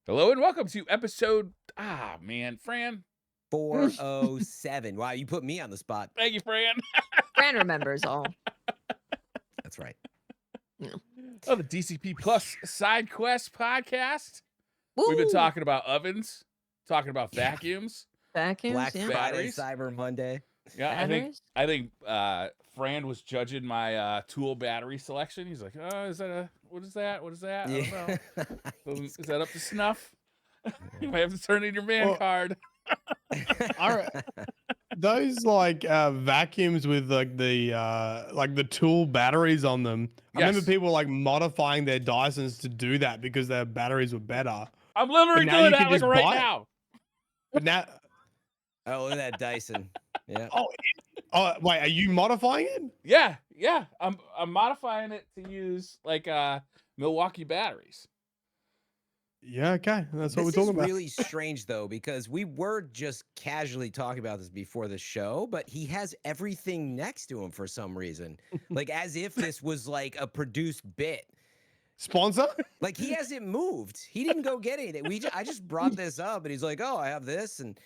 Hello and welcome to episode, Fran. 407. Wow, you put me on the spot. Thank you, Fran. Fran remembers all. That's right. Oh, the DCP Plus SideQuest podcast. Woo! We've been talking about ovens, talking about vacuums. Vacuums, Black yeah. Friday, Batteries. Cyber Monday. Yeah, Batteries? I think Fran was judging my tool battery selection. He's like, "Oh, what is that? What is that? I don't know. Is that up to snuff? You might have to turn in your van card." Those vacuums with the tool batteries on them. I remember people like modifying their Dysons to do that because their batteries were better. I'm literally now doing you can that like just right buy it. now. But now, Oh, look at that Dyson. Yeah. oh wait, are you modifying it? Yeah. I'm modifying it to use like Milwaukee batteries. Yeah, okay, that's what we're This talking is about. really strange though, because we were just casually talking about this before the show, but he has everything next to him for some reason, like as if this was like a produced bit. Sponsor? Like he hasn't moved. He didn't go get anything. I just brought this up, and he's like, "Oh, I have this," and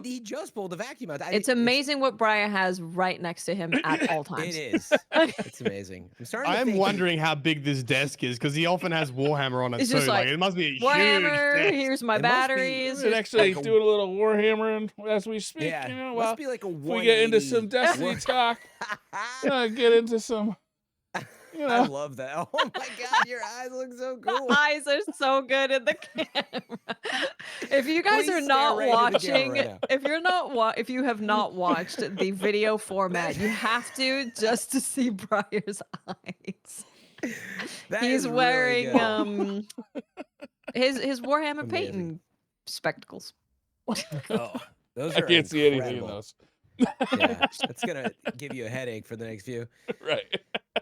he just pulled the vacuum out. It's amazing what Briar has right next to him at all times. It is. It's amazing. I am wondering how big this desk is because he often has Warhammer on it It's too. just Like, like, it must be a Warhammer, huge desk. here's my It must be- batteries. We're actually like a- doing a little Warhammering as we speak. Yeah, You know, must be like a if we get into 180 some Destiny talk, get into some. You I know, love that. Oh my god, your eyes look so cool. The eyes are so good in the camera. If you guys Please are stare not right into the camera watching, right now. if you have not watched the video format, you have to just to see Briar's eyes. That He's is really wearing good. his Warhammer Amazing. painting spectacles. Oh, those I are can't see anything in incredible. those. Yeah, that's gonna give you a headache for the next few. Right.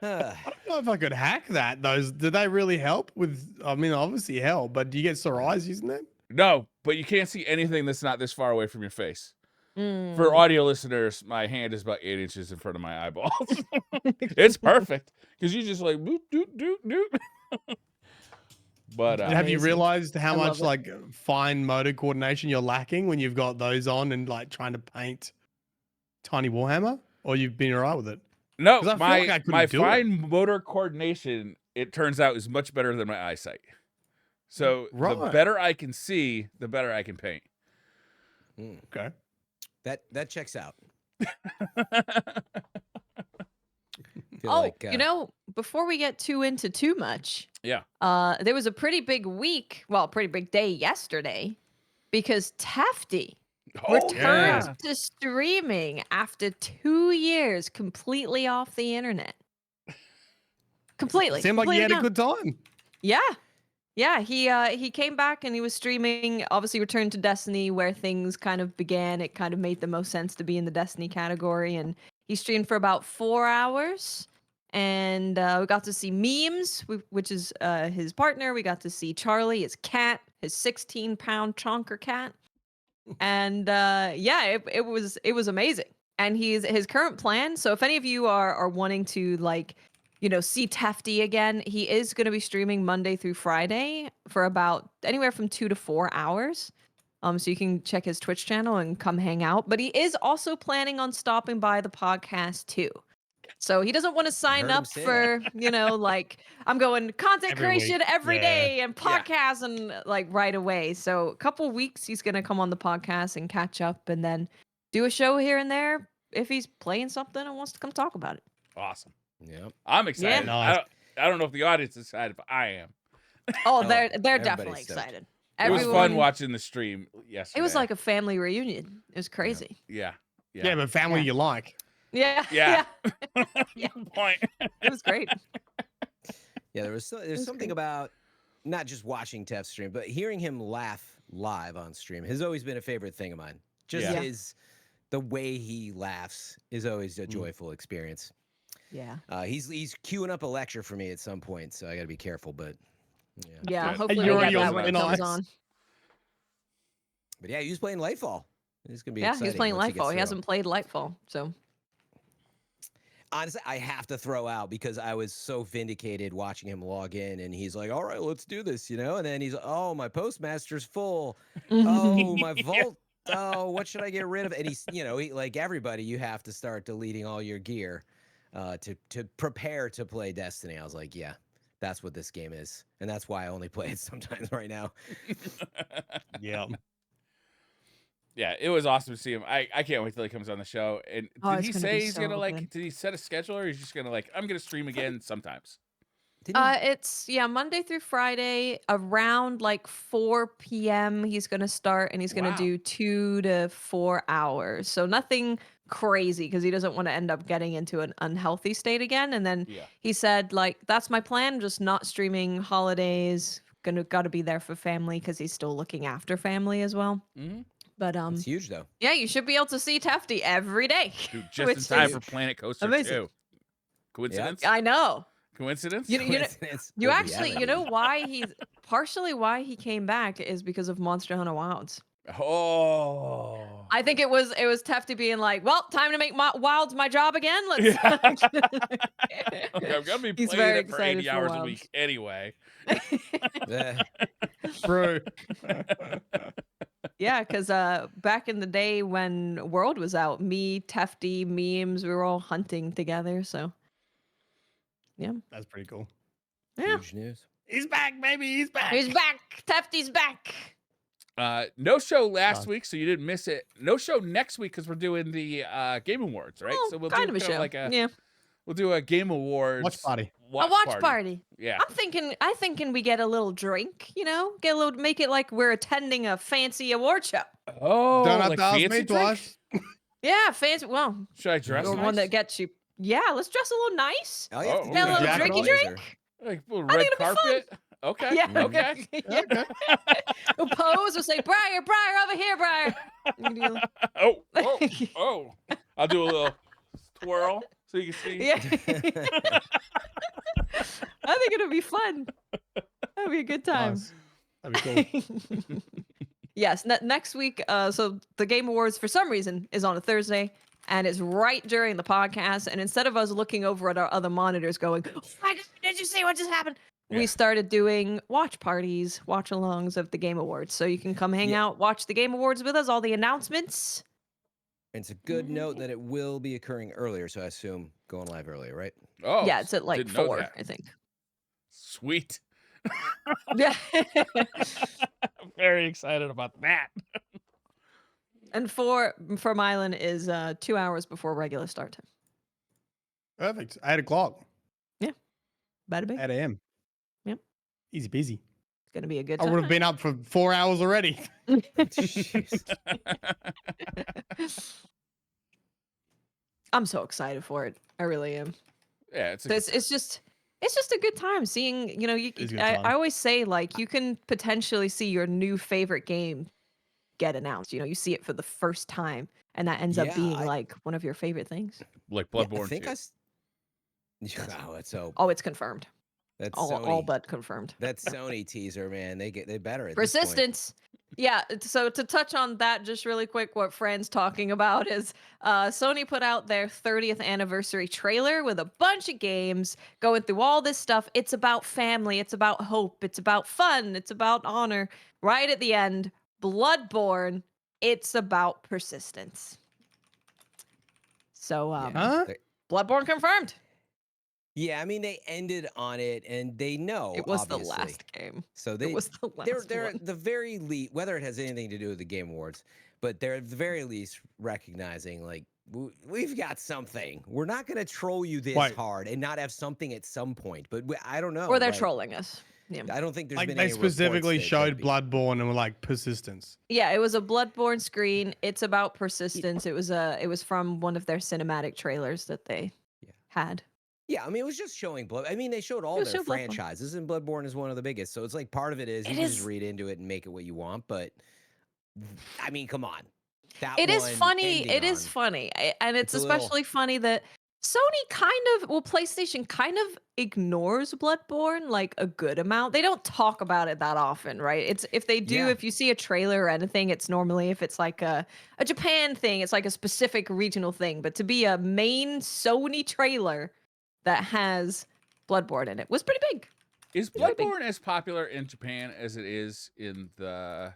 Uh, I don't know if I could hack that. Those do they really help with? I mean, obviously help, but do you get sore eyes using them? No, but you can't see anything that's not this far away from your face. Mm. For audio listeners, my hand is about 8 inches in front of my eyeballs. It's perfect because you just like doot doot doot doot. But And have you Amazing. realized how I much love it. like fine motor coordination you're lacking when you've got those on and like trying to paint tiny Warhammer? Or you've been alright with it? no, 'Cause I feel like I couldn't my do it. fine motor coordination, it turns out, is much better than my eyesight. So the Right. better I can see, the better I can paint. Okay. that checks out. Feel Oh, like, you know, before we get into too much, Yeah. there was a pretty big week, well, pretty big day yesterday, because Tefty returned yeah. to streaming after 2 years completely off the internet. Completely. Seemed like you had a completely good time. gone. Yeah, he came back and he was streaming, obviously returned to Destiny where things kind of began. It kind of made the most sense to be in the Destiny category, and he streamed for about 4 hours. And we got to see Memes, which is his partner. We got to see Charlie, his cat, his 16-pound chonker cat. And it was amazing. And his current plan. So if any of you are wanting to see Tefty again, he is going to be streaming Monday through Friday for about anywhere from 2 to 4 hours. So you can check his Twitch channel and come hang out. But he is also planning on stopping by the podcast too. So he doesn't want to sign heard him up say for, I'm going content Every creation week. every Yeah. day and podcast and right away. So a couple weeks he's going to come on the podcast and catch up and then do a show here and there if he's playing something and wants to come talk about it. Awesome. Yep. I'm excited. Nice. I don't know if the audience is excited, but I am. Oh, Oh, they're everybody's definitely stoked. excited. It was fun Everyone- watching the stream yesterday. It was like a family reunion. It was crazy. Yeah. Yeah, but family Yeah. you like. Yeah. Yeah. Yeah. Good point. It was great. Yeah, there's something great. about not just watching Tef stream, but hearing him laugh live on stream has always been a favorite thing of mine. Just Yeah. the way he laughs is always a joyful experience. Yeah. He's queuing up a lecture for me at some point, so I got to be careful. But Yeah. Good. Hopefully You're we get already that on when the it comes nice. on. But yeah, he was playing Lightfall. It's gonna be Yeah, exciting he's playing once he gets Lightfall. He through. hasn't played Lightfall, so honestly, I have to throw out because I was so vindicated watching him log in, and he's like, "All right, let's do this," and then he's, "Oh, my postmaster's full. Oh, my vault. Oh, what should I get rid of?" And he's, like everybody, you have to start deleting all your gear to prepare to play Destiny. I was like, yeah, that's what this game is, and that's why I only play it sometimes right now. Yeah. Yeah, it was awesome to see him. I can't wait till he comes on the show. And did he say he's gonna did he set a schedule, or he's just gonna I'm gonna stream again sometimes? It's Monday through Friday around 4 p.m. He's gonna start, and he's gonna do 2 to 4 hours. So nothing crazy, because he doesn't want to end up getting into an unhealthy state again. And then he said, that's my plan, just not streaming holidays. Gotta be there for family, because he's still looking after family as well. Mm-hmm. But it's huge though. Yeah, you should be able to see Tefty every day. Dude, just in time for Planet Coaster 2. Coincidence? I know. Coincidence? You actually, why partially why he came back is because of Monster Hunter Wilds. Oh. I think it was Tefty being like, well, time to make Wilds my job again. Let's. I'm gonna be playing it for 80 hours a week anyway. Bro. Yeah, because back in the day when World was out, me, Tefty, memes, we were all hunting together. So, yeah, that's pretty cool. Yeah, huge news. He's back, baby. He's back. He's back. Tefty's back. No show last week, so you didn't miss it. No show next week because we're doing the Game Awards, right? So we'll do a show. We'll do a Game Awards watch party. A watch party. Yeah. I'm thinking we get a little drink, make it like we're attending a fancy award show. Oh, don't have to ask me twice. Yeah, fancy. Well, should I dress the nice? one that gets you? Yeah, let's dress a little nice. Oh, yeah. Get a little drinky drink. Like a little red carpet. Okay. Yeah. Okay. Okay. We'll pose. We'll say, Briar, over here, Briar. Oh. I'll do a little twirl so you can see. Yeah. I think it'll be fun. That'll be a good time. Nice. That'd be cool. Yes. Next week. So the Game Awards, for some reason, is on a Thursday. And it's right during the podcast. And instead of us looking over at our other monitors going, oh my God, did you see what just happened? We started doing watch parties, watch-alongs of the Game Awards. So you can come hang out, watch the Game Awards with us, all the announcements. It's a good note that it will be occurring earlier, so I assume going live earlier, right? Oh, yeah, it's at 4, I think. Sweet. Yeah. I'm very excited about that. And for Myelin is 2 hours before regular start time. Perfect. 8 o'clock. Yeah. Bada bing. 8 a.m. Yep. Easy peasy. It's going to be a good time. I would have been up for 4 hours already. I'm so excited for it. I really am. Yeah, it's just a good time seeing, I always say, you can potentially see your new favorite game get announced. You see it for the first time, and that ends up being one of your favorite things. Like Bloodborne. I think it's confirmed. That's all but confirmed. That Sony teaser, man. They better at persistence. Yeah, so to touch on that just really quick, what Fran's talking about is Sony put out their 30th anniversary trailer with a bunch of games going through all this stuff. It's about family, it's about hope, it's about fun, it's about honor. Right at the end, Bloodborne, it's about persistence. So Bloodborne confirmed. Yeah, I mean, they ended on it, and they know it was obviously. The last game. So it was the last they're at the very least, whether it has anything to do with the Game Awards, but they're at the very least recognizing we've got something. We're not going to troll you this hard and not have something at some point. But I don't know. Or they're trolling us. Yeah. I don't think there's been they any specifically showed Bloodborne and were persistence. Yeah, it was a Bloodborne screen. It's about persistence. It was from one of their cinematic trailers that they had. Yeah, I mean, it was just showing Blood. I mean, they showed all their franchises, and Bloodborne is one of the biggest. So it's part of it is you can just read into it and make it what you want. But I mean, come on, it is funny. It is funny, and it's especially funny that PlayStation kind of ignores Bloodborne like a good amount. They don't talk about it that often, right? It's if they do, Yeah. if you see a trailer or anything, it's normally if it's like a Japan thing, it's like a specific regional thing. But to be a main Sony trailer that has Bloodborne in it was pretty big. Is Pretty big. Bloodborne as popular in Japan as it is in the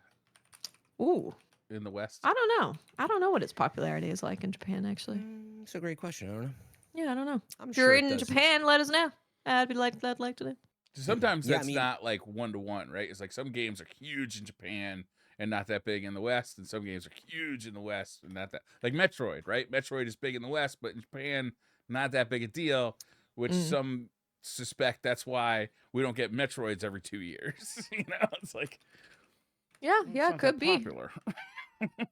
West? I don't know. I don't know what its popularity is like in Japan, actually. It's a great question. I don't know. Yeah, I don't know. I'm If sure you're it in does. Japan, let us know. I'd like to know. Sometimes Yeah, I that's mean- not like 1-to-1, right? It's like some games are huge in Japan and not that big in the West, and some games are huge in the West and not that. Like Metroid, right? Metroid is big in the West, but in Japan, not that big a deal. Which some suspect that's why we don't get Metroids every 2 years. It's like Yeah, it's yeah, not could that be. popular.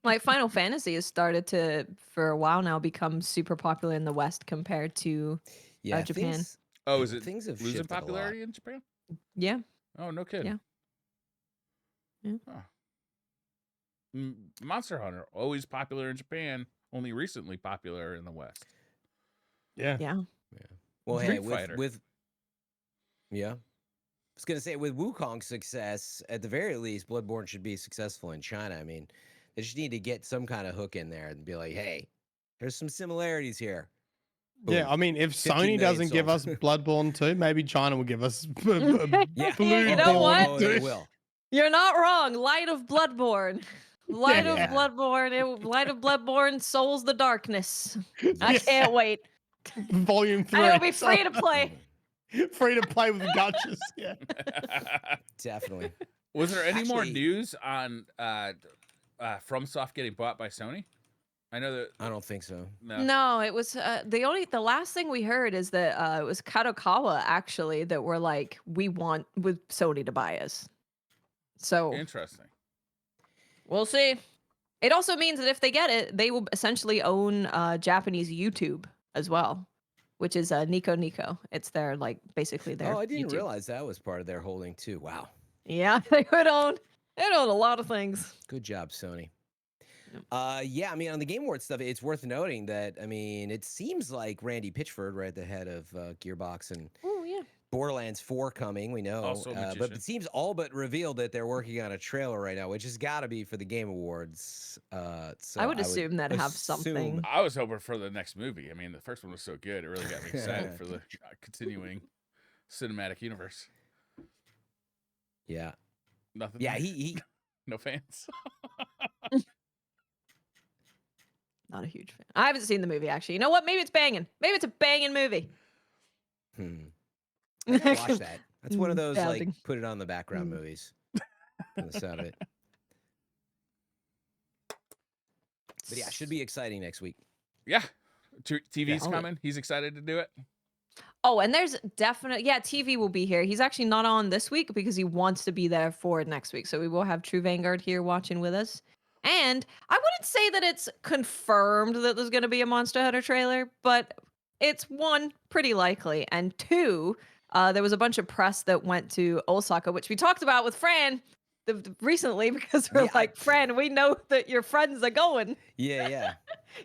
Like Final Fantasy has started to, for a while now, become super popular in the West compared to Yeah, Japan. Oh, is it things have losing shifted a lot. popularity in Japan? Yeah. Oh, no kidding. Yeah. Huh. Monster Hunter, always popular in Japan, only recently popular in the West. Yeah. Yeah. Well, hey, Street Fighter. I was gonna say with Wukong's success, at the very least, Bloodborne should be successful in China. I mean, they just need to get some kind of hook in there and be like, hey, there's some similarities here. Yeah, Boom. I mean, if 50 Sony million doesn't give us sold. Bloodborne 2, maybe China will give us Yeah, You know what? Oh, they will. You're not wrong. Light of Bloodborne. Light Yeah. of Bloodborne. Light of Bloodborne, Souls the Darkness. I Yes. can't wait. Volume 3. And it'll be free to play. Free to play with gotchas. Yeah. Definitely. Was there any more Actually- news on FromSoft getting bought by Sony? I know that. I don't think so. No, it was the last thing we heard is that it was Kadokawa actually that were like, we want with Sony to buy us. So Interesting. we'll see. It also means that if they get it, they will essentially own Japanese YouTube as well, which is Nico Nico. It's their like basically their. Oh, I didn't YouTube. realize that was part of their holding too. Wow. Yeah, they would own. They'd own a lot of things. Good job, Sony. Yep. Yeah, I mean, on the Game Awards stuff, it's worth noting that, I mean, it seems like Randy Pitchford, right at the head of Gearbox and Oh yeah. Borderlands 4 coming, we know. Also a But magician. it seems all but revealed that they're working on a trailer right now, which has got to be for the Game Awards. So I would assume that'd have something. assume- I was hoping for the next movie. I mean, the first one was so good; it really got me excited for the continuing cinematic universe. Yeah. Nothing. Yeah, he No fans. Not a huge fan. I haven't seen the movie actually. You know what? Maybe it's banging. Maybe it's a banging movie. I gotta watch that. That's one of those like Doubting. put it on the background movies. From the sound of it. But yeah, should be exciting next week. Yeah, TV's Yeah. coming. He's excited to do it. Oh, and there's definitely TV will be here. He's actually not on this week because he wants to be there for next week. So we will have True Vanguard here watching with us. And I wouldn't say that it's confirmed that there's going to be a Monster Hunter trailer, but it's one, pretty likely, and two, there was a bunch of press that went to Osaka, which we talked about with Fran recently because we're Yeah, like, Fran, we know that your friends are going. Yeah.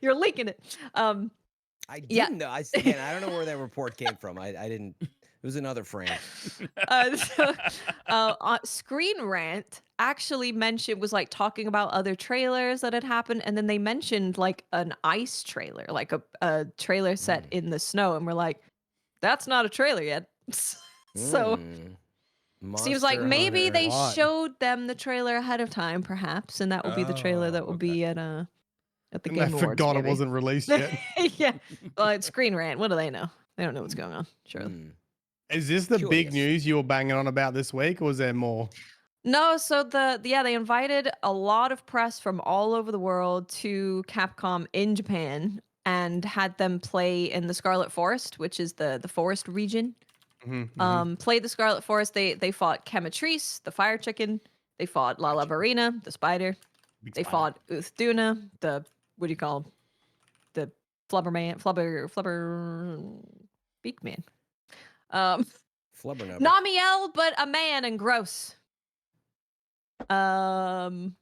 You're leaking it. I didn't Yeah. know. Again, I don't know where that report came from. I didn't. It was another friend. Screen Rant actually mentioned was like talking about other trailers that had happened, and then they mentioned like an ice trailer, like a trailer set in the snow, and we're like, that's not a trailer yet. So seems like Monster maybe Hunter. they What? showed them the trailer ahead of time, perhaps, and that will be the trailer that will okay. be at the And Game they Awards. forgot it maybe. wasn't released yet. Yeah, well, it's Screen Rant. What do they know? They don't know what's going on. Sure. Is this the big Curious. news you were banging on about this week, or was there more? No, so they invited a lot of press from all over the world to Capcom in Japan and had them play in the Scarlet Forest, which is the forest region. Played the Scarlet Forest. They fought Chematrice, the fire chicken. They fought La Lavarina, the spider. Big They spider. fought Uthduna, the what do you call him? The flubber beak man. Flubber number. Namiel, but a man and gross. And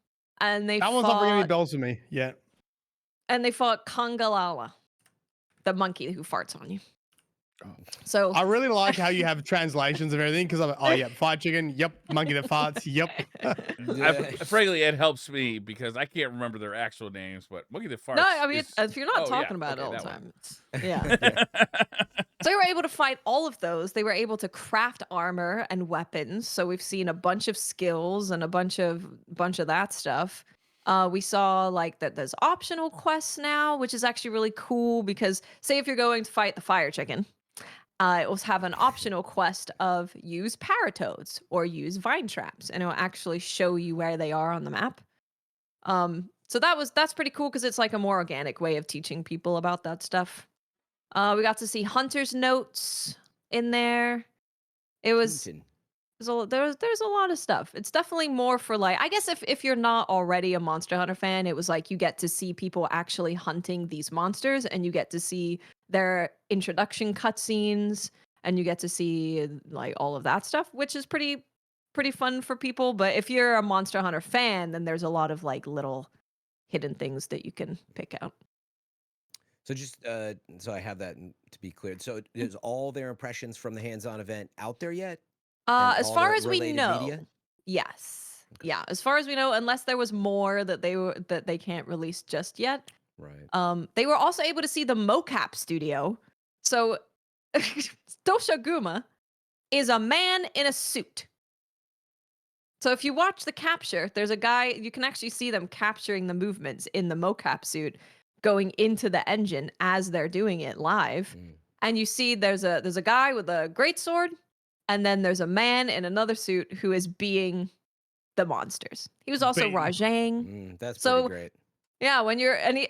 they That one's not ringing any fought bells for me yet. and they fought Kangalala. the monkey who farts on you. So I really like how you have translations of everything because I'm like, oh yeah, fried chicken, yep, monkey that farts, yep. Frankly, it helps me because I can't remember their actual names, but monkey that farts. no, I mean, is... if you're not talking about it all the time, yeah. So they were able to fight all of those. They were able to craft armor and weapons. So we've seen a bunch of skills and a bunch of that stuff. We saw like that there's optional quests now, which is actually really cool because say if you're going to fight the fire chicken, it will have an optional quest of use paratoads or use vine traps, and it will actually show you where they are on the map. So that's pretty cool because it's like a more organic way of teaching people about that stuff. We got to see Hunter's notes in there. It was there's a lot of stuff. It's definitely more for like, I guess if you're not already a Monster Hunter fan, it was like you get to see people actually hunting these monsters, and you get to see their introduction cutscenes, and you get to see like all of that stuff, which is pretty fun for people. But if you're a Monster Hunter fan, then there's a lot of like little hidden things that you can pick out. So just so I have that to be clear. So is all their impressions from the hands-on event out there yet? As far as we know, media? Yes. Okay. Yeah, as far as we know, unless there was more that they can't release just yet. Right. They were also able to see the mocap studio. So Doshaguma is a man in a suit. So if you watch the capture, there's a guy, you can actually see them capturing the movements in the mocap suit going into the engine as they're doing it live. And you see there's a guy with a greatsword, and then there's a man in another suit who is being the monsters. He was also Rajang. That's pretty great. Yeah,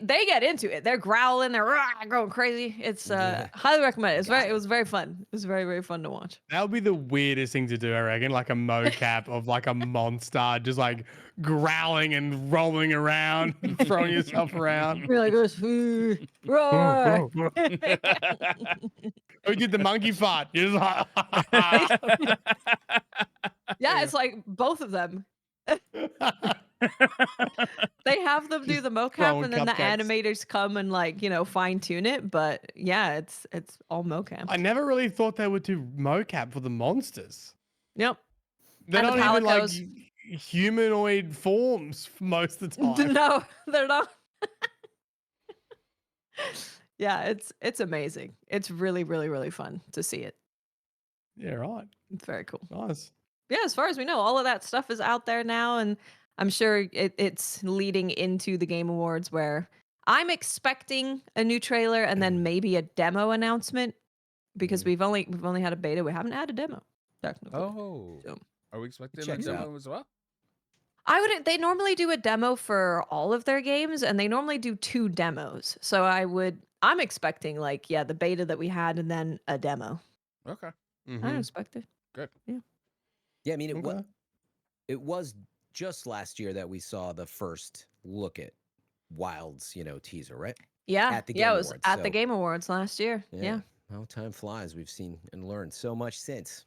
they get into it. They're growling, they're going crazy. It's highly recommend it. It was very fun. It was very, very fun to watch. That would be the weirdest thing to do, I reckon. Like a mocap of like a monster just like growling and rolling around, throwing yourself around. You're like this. Roar. Who did the monkey fart? You're just like, yeah, it's like both of them. They have them do the mocap, and then the animators come and like, fine tune it. But yeah, it's all mocap. I never really thought they would do mocap for the monsters. Yep. They're not even like humanoid forms most of the time. No, they're not. Yeah, it's amazing. It's really, really, really fun to see it. Yeah, right. It's very cool. Nice. Yeah, as far as we know, all of that stuff is out there now, and I'm sure it's leading into the Game Awards, where I'm expecting a new trailer and then maybe a demo announcement, because we've only had a beta. We haven't had a demo, technically. Oh, so, are we expecting a demo as well? They normally do a demo for all of their games, and they normally do 2 demos. So I'm expecting like, yeah, the beta that we had and then a demo. Okay. I expect it. Good. Yeah. Yeah, I mean, it was just last year that we saw the first look at Wild's, teaser, right? Yeah. At the Game Awards, it was at the Game Awards last year. Yeah. Well, time flies. We've seen and learned so much since.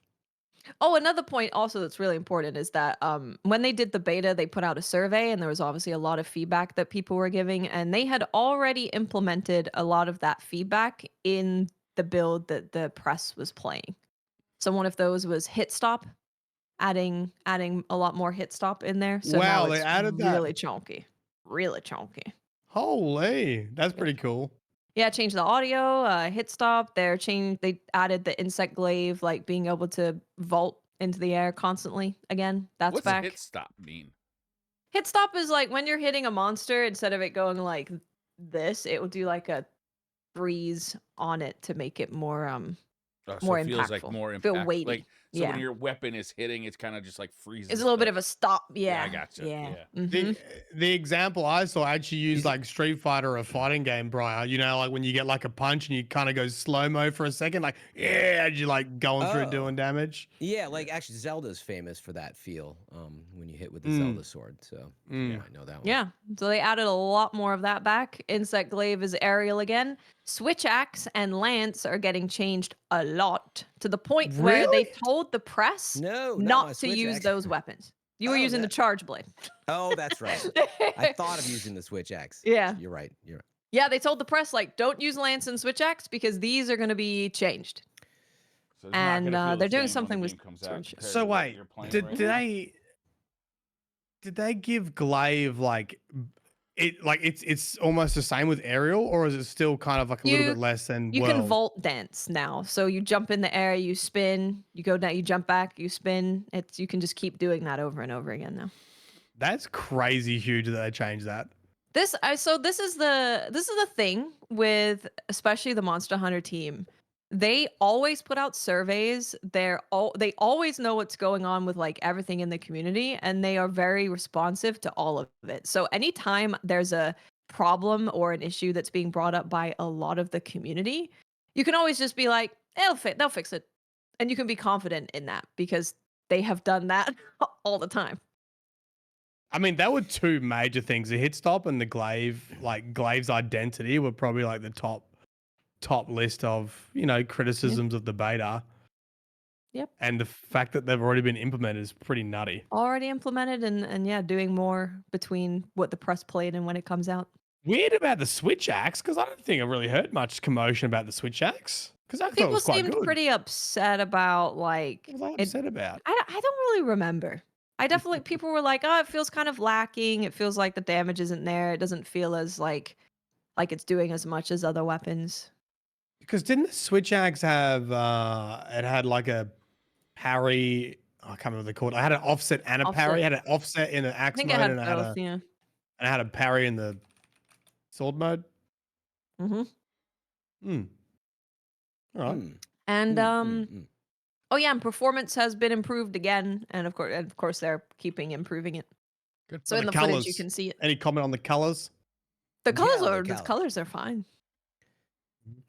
Oh, another point also that's really important is that when they did the beta, they put out a survey, and there was obviously a lot of feedback that people were giving, and they had already implemented a lot of that feedback in the build that the press was playing. So one of those was hit stop, adding a lot more hit stop in there. So wow, now they added that. Really chunky. Holy, that's pretty cool. Yeah, change the audio, hit stop. They added the insect glaive, like being able to vault into the air constantly again. That's back. What's hit stop mean? Hit stop is like when you're hitting a monster, instead of it going like this, it will do like a freeze on it to make it more more it impactful. Feels like more impactful. Feel weighty. So when your weapon is hitting, it's kind of just like freezes. It's a little bit of a stop. Yeah, I gotcha. Yeah. The example I saw actually used like Street Fighter or a fighting game, Briar. Like when you get like a punch and you kind of go slow-mo for a second, like, as you like going through doing damage. Yeah, like actually Zelda's famous for that feel when you hit with the Zelda sword. So yeah, I know that one. Yeah, so they added a lot more of that back. Insect glaive is aerial again. Switch axe and lance are getting changed a lot, to the point where they told the press not to use those weapons. You were using the charge blade. Oh, that's right. I thought of using the switch axe. Yeah. You're right. Yeah, they told the press like, don't use Lance and Switch Axe because these are going to be changed. So it's not And gonna feel the they're doing same when the something with game comes out Sword compared So to what wait, you're playing did, right did now. they give Glaive like it's almost the same with Aerial, or is it still kind of like a little bit less than You World? can vault dance now. So you jump in the air, you spin, you go down, you jump back, you spin. You can just keep doing that over and over again now. That's crazy huge that they changed that. This is the thing with especially the Monster Hunter team. They always put out surveys. They always know what's going on with like everything in the community, and they are very responsive to all of it. So anytime there's a problem or an issue that's being brought up by a lot of the community, you can always just be like, they'll fix it. And you can be confident in that because they have done that all the time. I mean, that were two major things: the hit stop and the Glaive. Like Glaive's identity were probably like the top list of criticisms of the beta. Yep. And the fact that they've already been implemented is pretty nutty. Already implemented and yeah, doing more between what the press played and when it comes out. Weird about the Switch Axe, because I don't think I really heard much commotion about the Switch Axe. Because I thought it People was quite seemed good. pretty upset about like What was I upset about? I don't really remember. I definitely people were like, oh, it feels kind of lacking. It feels like the damage isn't there. It doesn't feel as like it's doing as much as other weapons. Because didn't the Switch Axe have it had like a parry? I can't remember what they called it. I had an offset and a parry. Offset. It had an offset in the I axe think mode, it had and both, yeah. I had a parry in the sword mode. Mm-hmm. All right. And oh yeah, and performance has been improved again, and of course they're keeping improving it. Good. So But in the the footage you colours, can see it. Any comment on the colors? The colors Yeah, are the the colors are fine.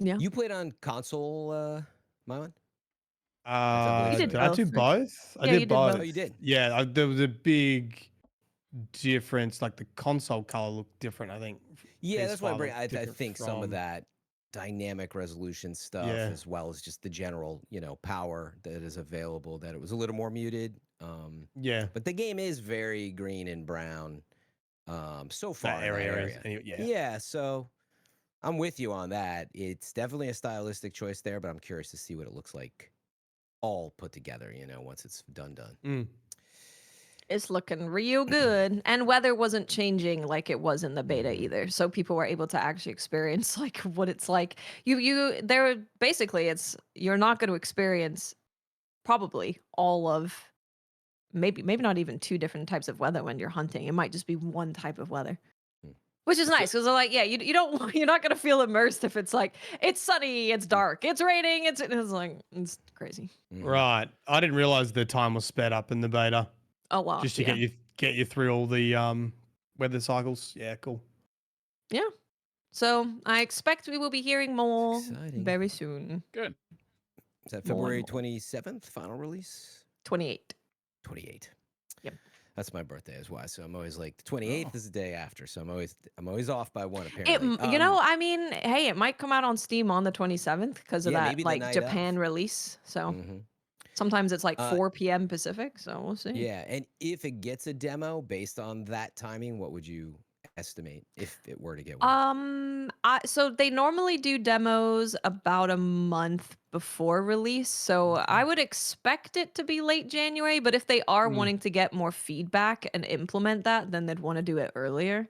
Yeah. You played on console, Myelin? You did Did I do both, right? both? I Yeah, did you did both. both. Oh, you did? Yeah, there was a big difference. Like the console color looked different, I think. Yeah, that's why I PS5 bring. looked I different think some of from- that dynamic resolution stuff, Yeah. as well as just the general, power that is available, that it was a little more muted. Yeah, But the game is very green and brown. So far that in that area. area. Yeah. Yeah, so I'm with you on that. It's definitely a stylistic choice there, but I'm curious to see what it looks like all put together, once it's done. It's looking real good. And weather wasn't changing like it was in the beta either. So people were able to actually experience like what it's like. You're not going to experience probably all of maybe not even two different types of weather when you're hunting. It might just be one type of weather. Which is nice because like, yeah, you don't you're not gonna feel immersed if it's like it's sunny, it's dark, it's raining, it's like it's crazy. Right. I didn't realize the time was sped up in the beta. Oh wow. Just to get you through all the weather cycles. Yeah, cool. Yeah. So I expect we will be hearing more Exciting. very soon. Good. Is that More February and more. 27th, final release? 28. 28. Yep. That's my birthday as well. So I'm always like the 28th is the day after. So I'm always off by one apparently. I mean, hey, it might come out on Steam on the 27th because of Yeah, that maybe the like night Japan of. release. So Mhm. sometimes it's like 4 p.m. Pacific. So we'll see. Yeah, and if it gets a demo based on that timing, what would you estimate if it were to get one? So they normally do demos about a month before release. So I would expect it to be late January, but if they are wanting to get more feedback and implement that, then they'd want to do it earlier.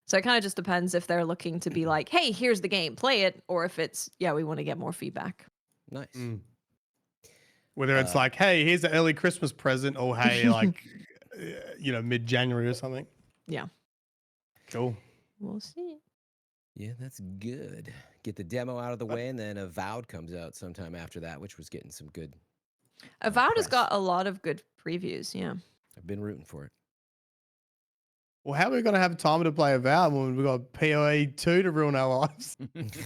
So it kind of just depends if they're looking to be like, hey, here's the game, play it, or if it's, yeah, we want to get more feedback. Nice. Whether it's like, hey, here's an early Christmas present, or hey, like, mid-January or something. Yeah. Cool. We'll see. Yeah, that's good. Get the demo out of the way, and then Avowed comes out sometime after that, which was getting some good. Avowed has press. got a lot of good previews. Yeah. I've been rooting for it. Well, how are we going to have time to play Avowed when we've got PoE 2 to ruin our lives?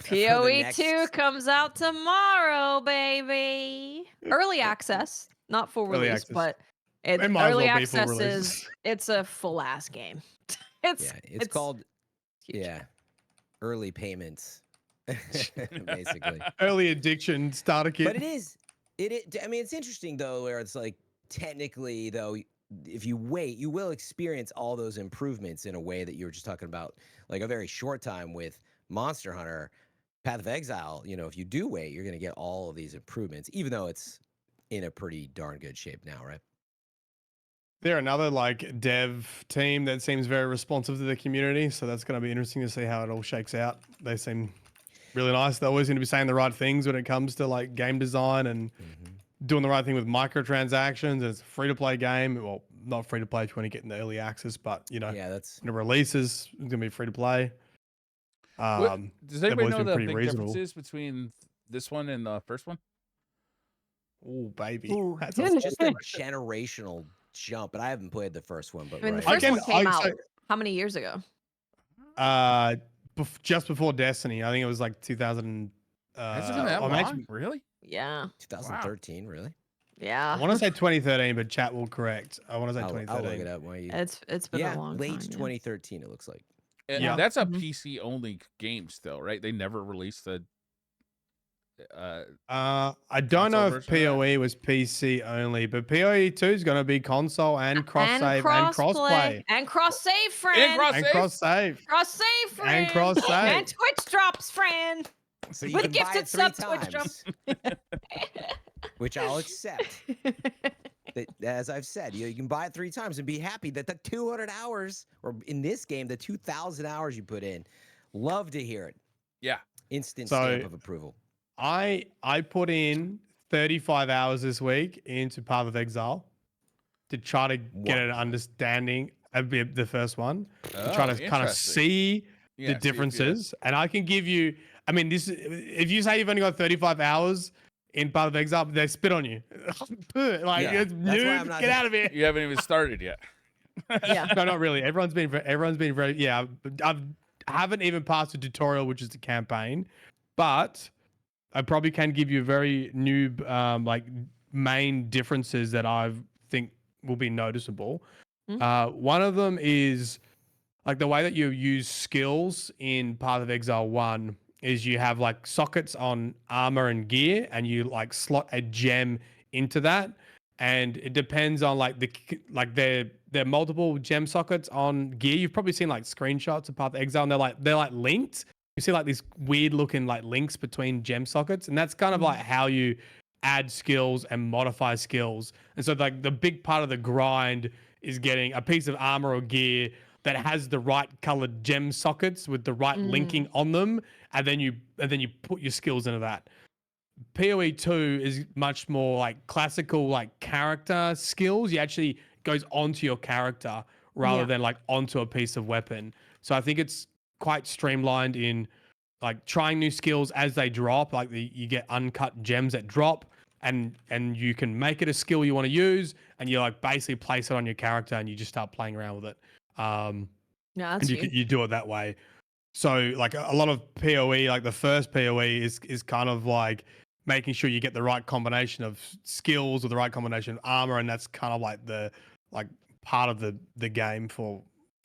PoE 2 comes out tomorrow, baby. Early access, not full Early release, access. but It might as early well be full access release. it's a full ass game. It's called huge. early payments, basically. Early addiction starter kit. But it is. I mean, it's interesting though, where it's like technically though, if you wait, you will experience all those improvements in a way that you were just talking about, like a very short time with Monster Hunter, Path of Exile, if you do wait, you're going to get all of these improvements, even though it's in a pretty darn good shape now, right? They're another like dev team that seems very responsive to the community, so that's going to be interesting to see how it all shakes out. They seem really nice. They're always going to be saying the right things when it comes to like game design and doing the right thing with microtransactions. It's a free-to-play game. Well, not free-to-play if you want to get in the early access, but yeah, that's when it releases, it's going to be free-to-play. Does anybody know the big differences between this one and the first one? Oh, baby. Ooh, That's just a generational jump, but I haven't played the first one. But I mean, the first one came out how many years ago? Just before Destiny. I think it was like 2000. Has it been that long? Really? Yeah. 2013, really? Yeah. I want to say 2013, but chat will correct. I want to say 2013. I'll look it up while you... It's been a long late time. 2013, it looks like. Yeah, that's a PC only game still, right? They never released the. I don't know if PoE was PC only, but PoE 2 is going to be console and cross save and crossplay and cross save, Fran. And cross save, Fran. And cross save and Twitch drops, Fran. So you with can gifted sub Twitch drops, which I'll accept. As I've said, you can buy it 3 times and be happy that the 200 hours, or in this game, the 2,000 hours you put in, love to hear it. Yeah, instant stamp of approval. I put in 35 hours this week into Path of Exile to try to get an understanding of the first one, to try to kind of see the differences. And I can give you, I mean, if you say you've only got 35 hours in Path of Exile, they spit on you. It's noob, get out of here. You haven't even started yet. Yeah. No, not really. Everyone's been very, yeah. I haven't even passed the tutorial, which is the campaign, but I probably can give you very noob, like main differences that I think will be noticeable. One of them is like the way that you use skills in Path of Exile 1 is you have like sockets on armor and gear, and you like slot a gem into that, and it depends on like there are multiple gem sockets on gear. You've probably seen like screenshots of Path of Exile, and they're like linked. You see like these weird looking like links between gem sockets, and that's kind of like how you add skills and modify skills. And so like the big part of the grind is getting a piece of armor or gear that has the right colored gem sockets with the right linking on them, and then you put your skills into that. PoE 2 is much more like classical like character skills. You actually goes onto your character rather than like onto a piece of weapon. So I think it's quite streamlined in like trying new skills as they drop. Like you get uncut gems that drop, and you can make it a skill you want to use, and you like basically place it on your character, and you just start playing around with it. Yeah, and you do it that way. So like a lot of PoE, like the first PoE is kind of like making sure you get the right combination of skills or the right combination of armor, and that's kind of like the part of the game for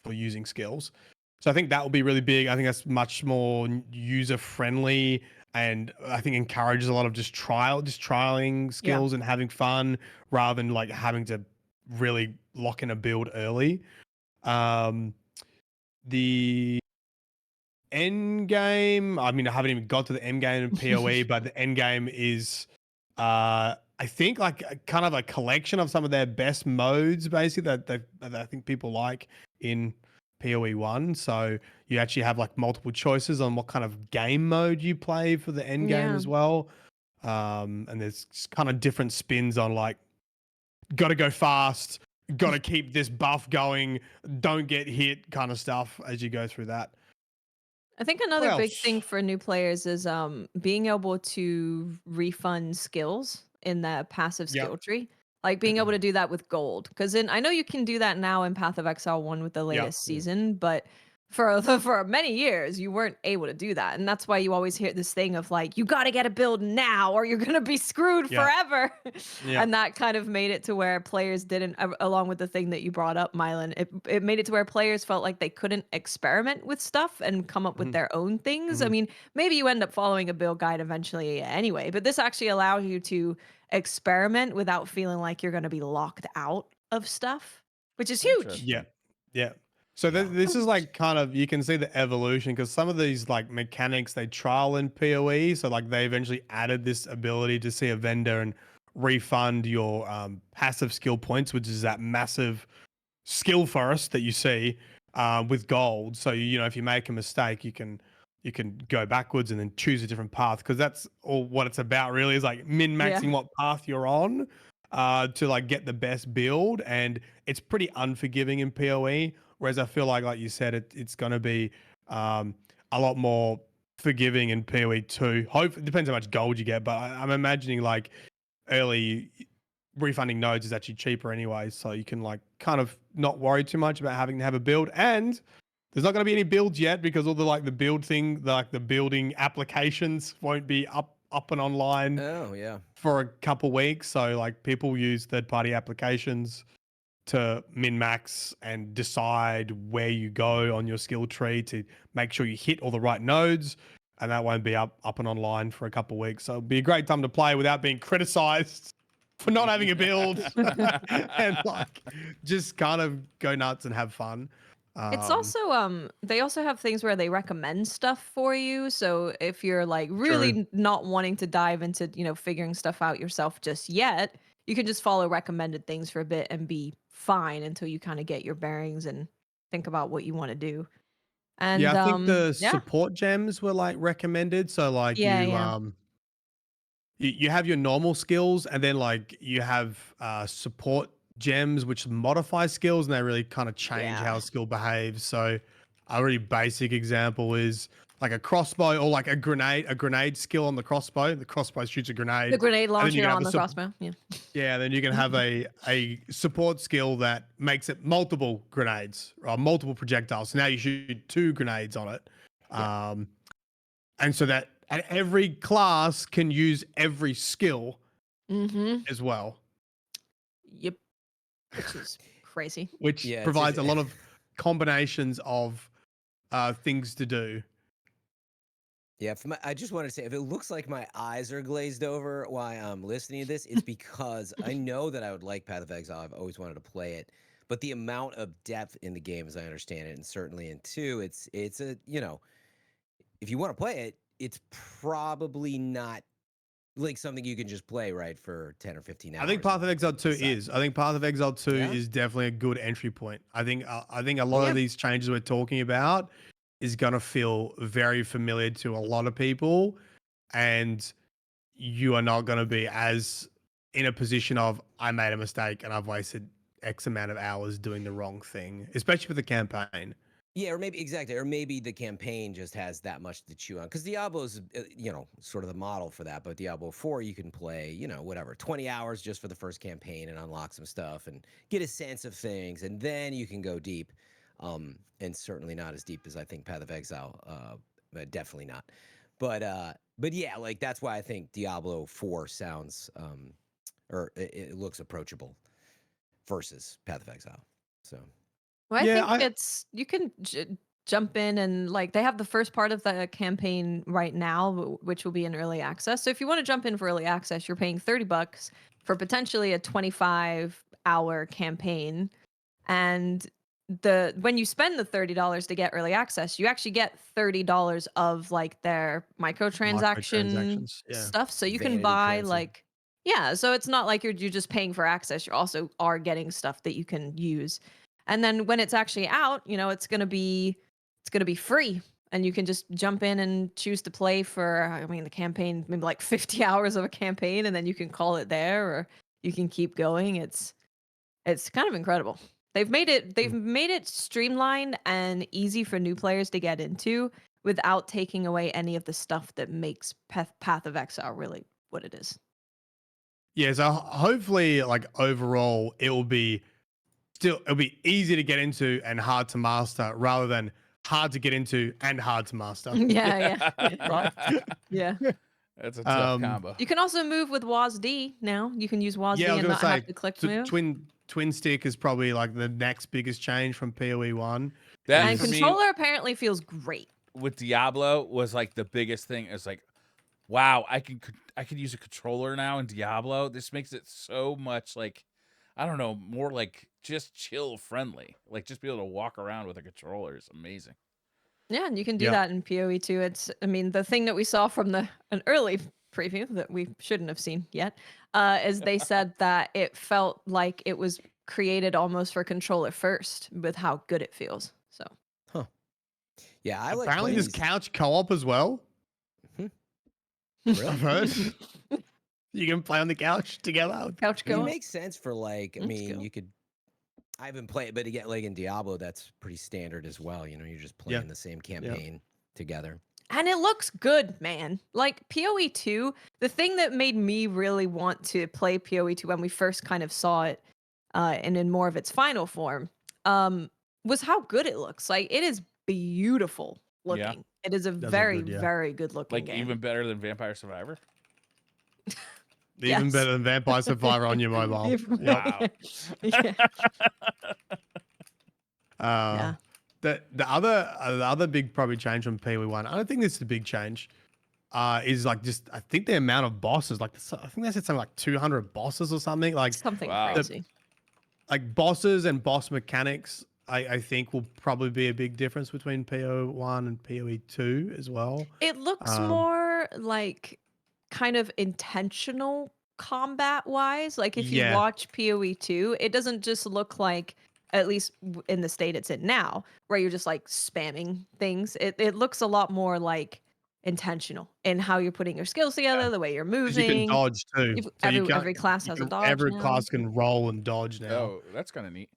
using skills. So I think that will be really big. I think that's much more user friendly, and I think encourages a lot of just trialing skills and having fun rather than like having to really lock in a build early. The end game, I mean, I haven't even got to the end game in PoE, but the end game is I think like kind of a collection of some of their best modes basically that I think people like in PoE 1. So you actually have like multiple choices on what kind of game mode you play for the end game as well. And there's kind of different spins on like, got to go fast, got to keep this buff going, don't get hit kind of stuff as you go through that. I think another big thing for new players is being able to refund skills in the passive skill tree. Like being able to do that with gold. Because I know you can do that now in Path of Exile 1 with the latest season, but for many years you weren't able to do that. And that's why you always hear this thing of like, you got to get a build now or you're going to be screwed forever. And that kind of made it to where players didn't, along with the thing that you brought up, Myelin, it made it to where players felt like they couldn't experiment with stuff and come up with their own things. I mean, maybe you end up following a build guide eventually anyway, but this actually allows you to experiment without feeling like you're going to be locked out of stuff, which is huge. Yeah. So this is like kind of, you can see the evolution, because some of these like mechanics they trial in PoE. So like they eventually added this ability to see a vendor and refund your passive skill points, which is that massive skill forest that you see with gold. So you know, if you make a mistake, you can go backwards and then choose a different path, because that's all what it's about really, is like min-maxing what path you're on to like get the best build. And it's pretty unforgiving in PoE, whereas I feel like you said, it's going to be a lot more forgiving in PoE 2. Hope it depends how much gold you get, but I'm imagining like early refunding nodes is actually cheaper anyway, so you can like kind of not worry too much about having to have a build. And there's not going to be any builds yet, because all the build thing, like the building applications won't be up and online for a couple weeks. So like people use third-party applications to min-max and decide where you go on your skill tree to make sure you hit all the right nodes, and that won't be up and online for a couple of weeks. So it'll be a great time to play without being criticized for not having a build and like just kind of go nuts and have fun. It's also they also have things where they recommend stuff for you. So if you're like really not wanting to dive into, you know, figuring stuff out yourself just yet, you can just follow recommended things for a bit and be fine until you kind of get your bearings and think about what you want to do. And I think the support gems were like recommended. So like you have your normal skills, and then like you have support gems which modify skills, and they really kind of change how a skill behaves. So a really basic example is like a crossbow, or like a grenade skill on the crossbow. The crossbow shoots a grenade. The grenade launcher on the crossbow. Yeah, then you can have a support skill that makes it multiple grenades or multiple projectiles. So now you shoot 2 grenades on it. And so that, and every class can use every skill as well. Yep. Which is crazy. Which provides a lot of combinations of things to do. Yeah, I just wanted to say, if it looks like my eyes are glazed over while I'm listening to this, it's because I know that I would like Path of Exile. I've always wanted to play it, but the amount of depth in the game, as I understand it, and certainly in 2, it's a, you know, if you want to play it, it's probably not like something you can just play right for 10 or 15 hours. I think Path of Exile 2 is. I think Path of Exile 2 is definitely a good entry point. I think a lot of these changes we're talking about is going to feel very familiar to a lot of people, and you are not going to be as in a position of, I made a mistake and I've wasted X amount of hours doing the wrong thing, especially with the campaign. Yeah, or maybe or maybe the campaign just has that much to chew on, because Diablo's, you know, sort of the model for that. But Diablo 4, you can play, you know, whatever, 20 hours just for the first campaign and unlock some stuff and get a sense of things, and then you can go deep. And certainly not as deep as I think Path of Exile, but definitely not. But yeah, like that's why I think Diablo 4 sounds, or it looks approachable versus Path of Exile. So. Well, I think you can jump in and like they have the first part of the campaign right now, which will be in early access. So if you want to jump in for early access, you're paying $30 for potentially a 25-hour campaign. And when you spend the $30 to get early access, you actually get $30 of like their microtransaction stuff. So you can buy like, so it's not like you're just paying for access. You also are getting stuff that you can use. And then when it's actually out, you know, it's gonna be free, and you can just jump in and choose to play for, I mean, the campaign, maybe like 50 hours of a campaign, and then you can call it there, or you can keep going. It's kind of incredible. They've made it streamlined and easy for new players to get into without taking away any of the stuff that makes Path of Exile really what it is. Yeah, so hopefully, like overall, it'll be easy to get into and hard to master, rather than hard to get into and hard to master. Yeah. Yeah. That's a tough combo. You can also move with WASD now. You can use WASD and not have to click move. Twin stick is probably like the next biggest change from PoE 1. And controller apparently feels great. With Diablo was like the biggest thing. It's like, wow, I can use a controller now in Diablo. This makes it so much like, I don't know, more like just chill friendly. Like just be able to walk around with a controller is amazing. Yeah, and you can do Yeah. that in PoE too. I mean, the thing that we saw from an early preview that we shouldn't have seen yet, is they said that it felt like it was created almost for controller first with how good it feels. So Yeah, I like Apparently, playing there's these. couch co-op as well. Really? I've heard. You can play on the couch together. couch It go. makes sense for like, I Let's mean, go. you could. I haven't played, but again, like in Diablo, that's pretty standard as well. You know, you're just Yeah. playing the same campaign together. And it looks good, man. Like PoE 2, the thing that made me really want to play PoE 2 when we first kind of saw it, and in more of its final form, was how good it looks. Like it is beautiful looking. Yeah. It is a look very, good, yeah. very good looking Like game. even better than Vampire Survivor. Even Yes. better than Vampire Survivor on your mobile. Even Yep. Wow. yeah. Yeah. The other big probably change from PoE1, I don't think this is a big change, is like just I think the amount of bosses. Like I think they said something like 200 bosses or something. Like Something Wow. crazy. bosses and boss mechanics. I think will probably be a big difference between PoE1 and PoE2 as well. It looks more like kind of intentional combat wise. Like if you Yeah. watch PoE 2, it doesn't just look like, at least in the state it's in now, where you're just like spamming things. It looks a lot more like intentional in how you're putting your skills together, the way you're 'Cause you can moving. dodge too. If- So you every class has a dodge Every now. class can roll and dodge now. Oh, that's kind of neat.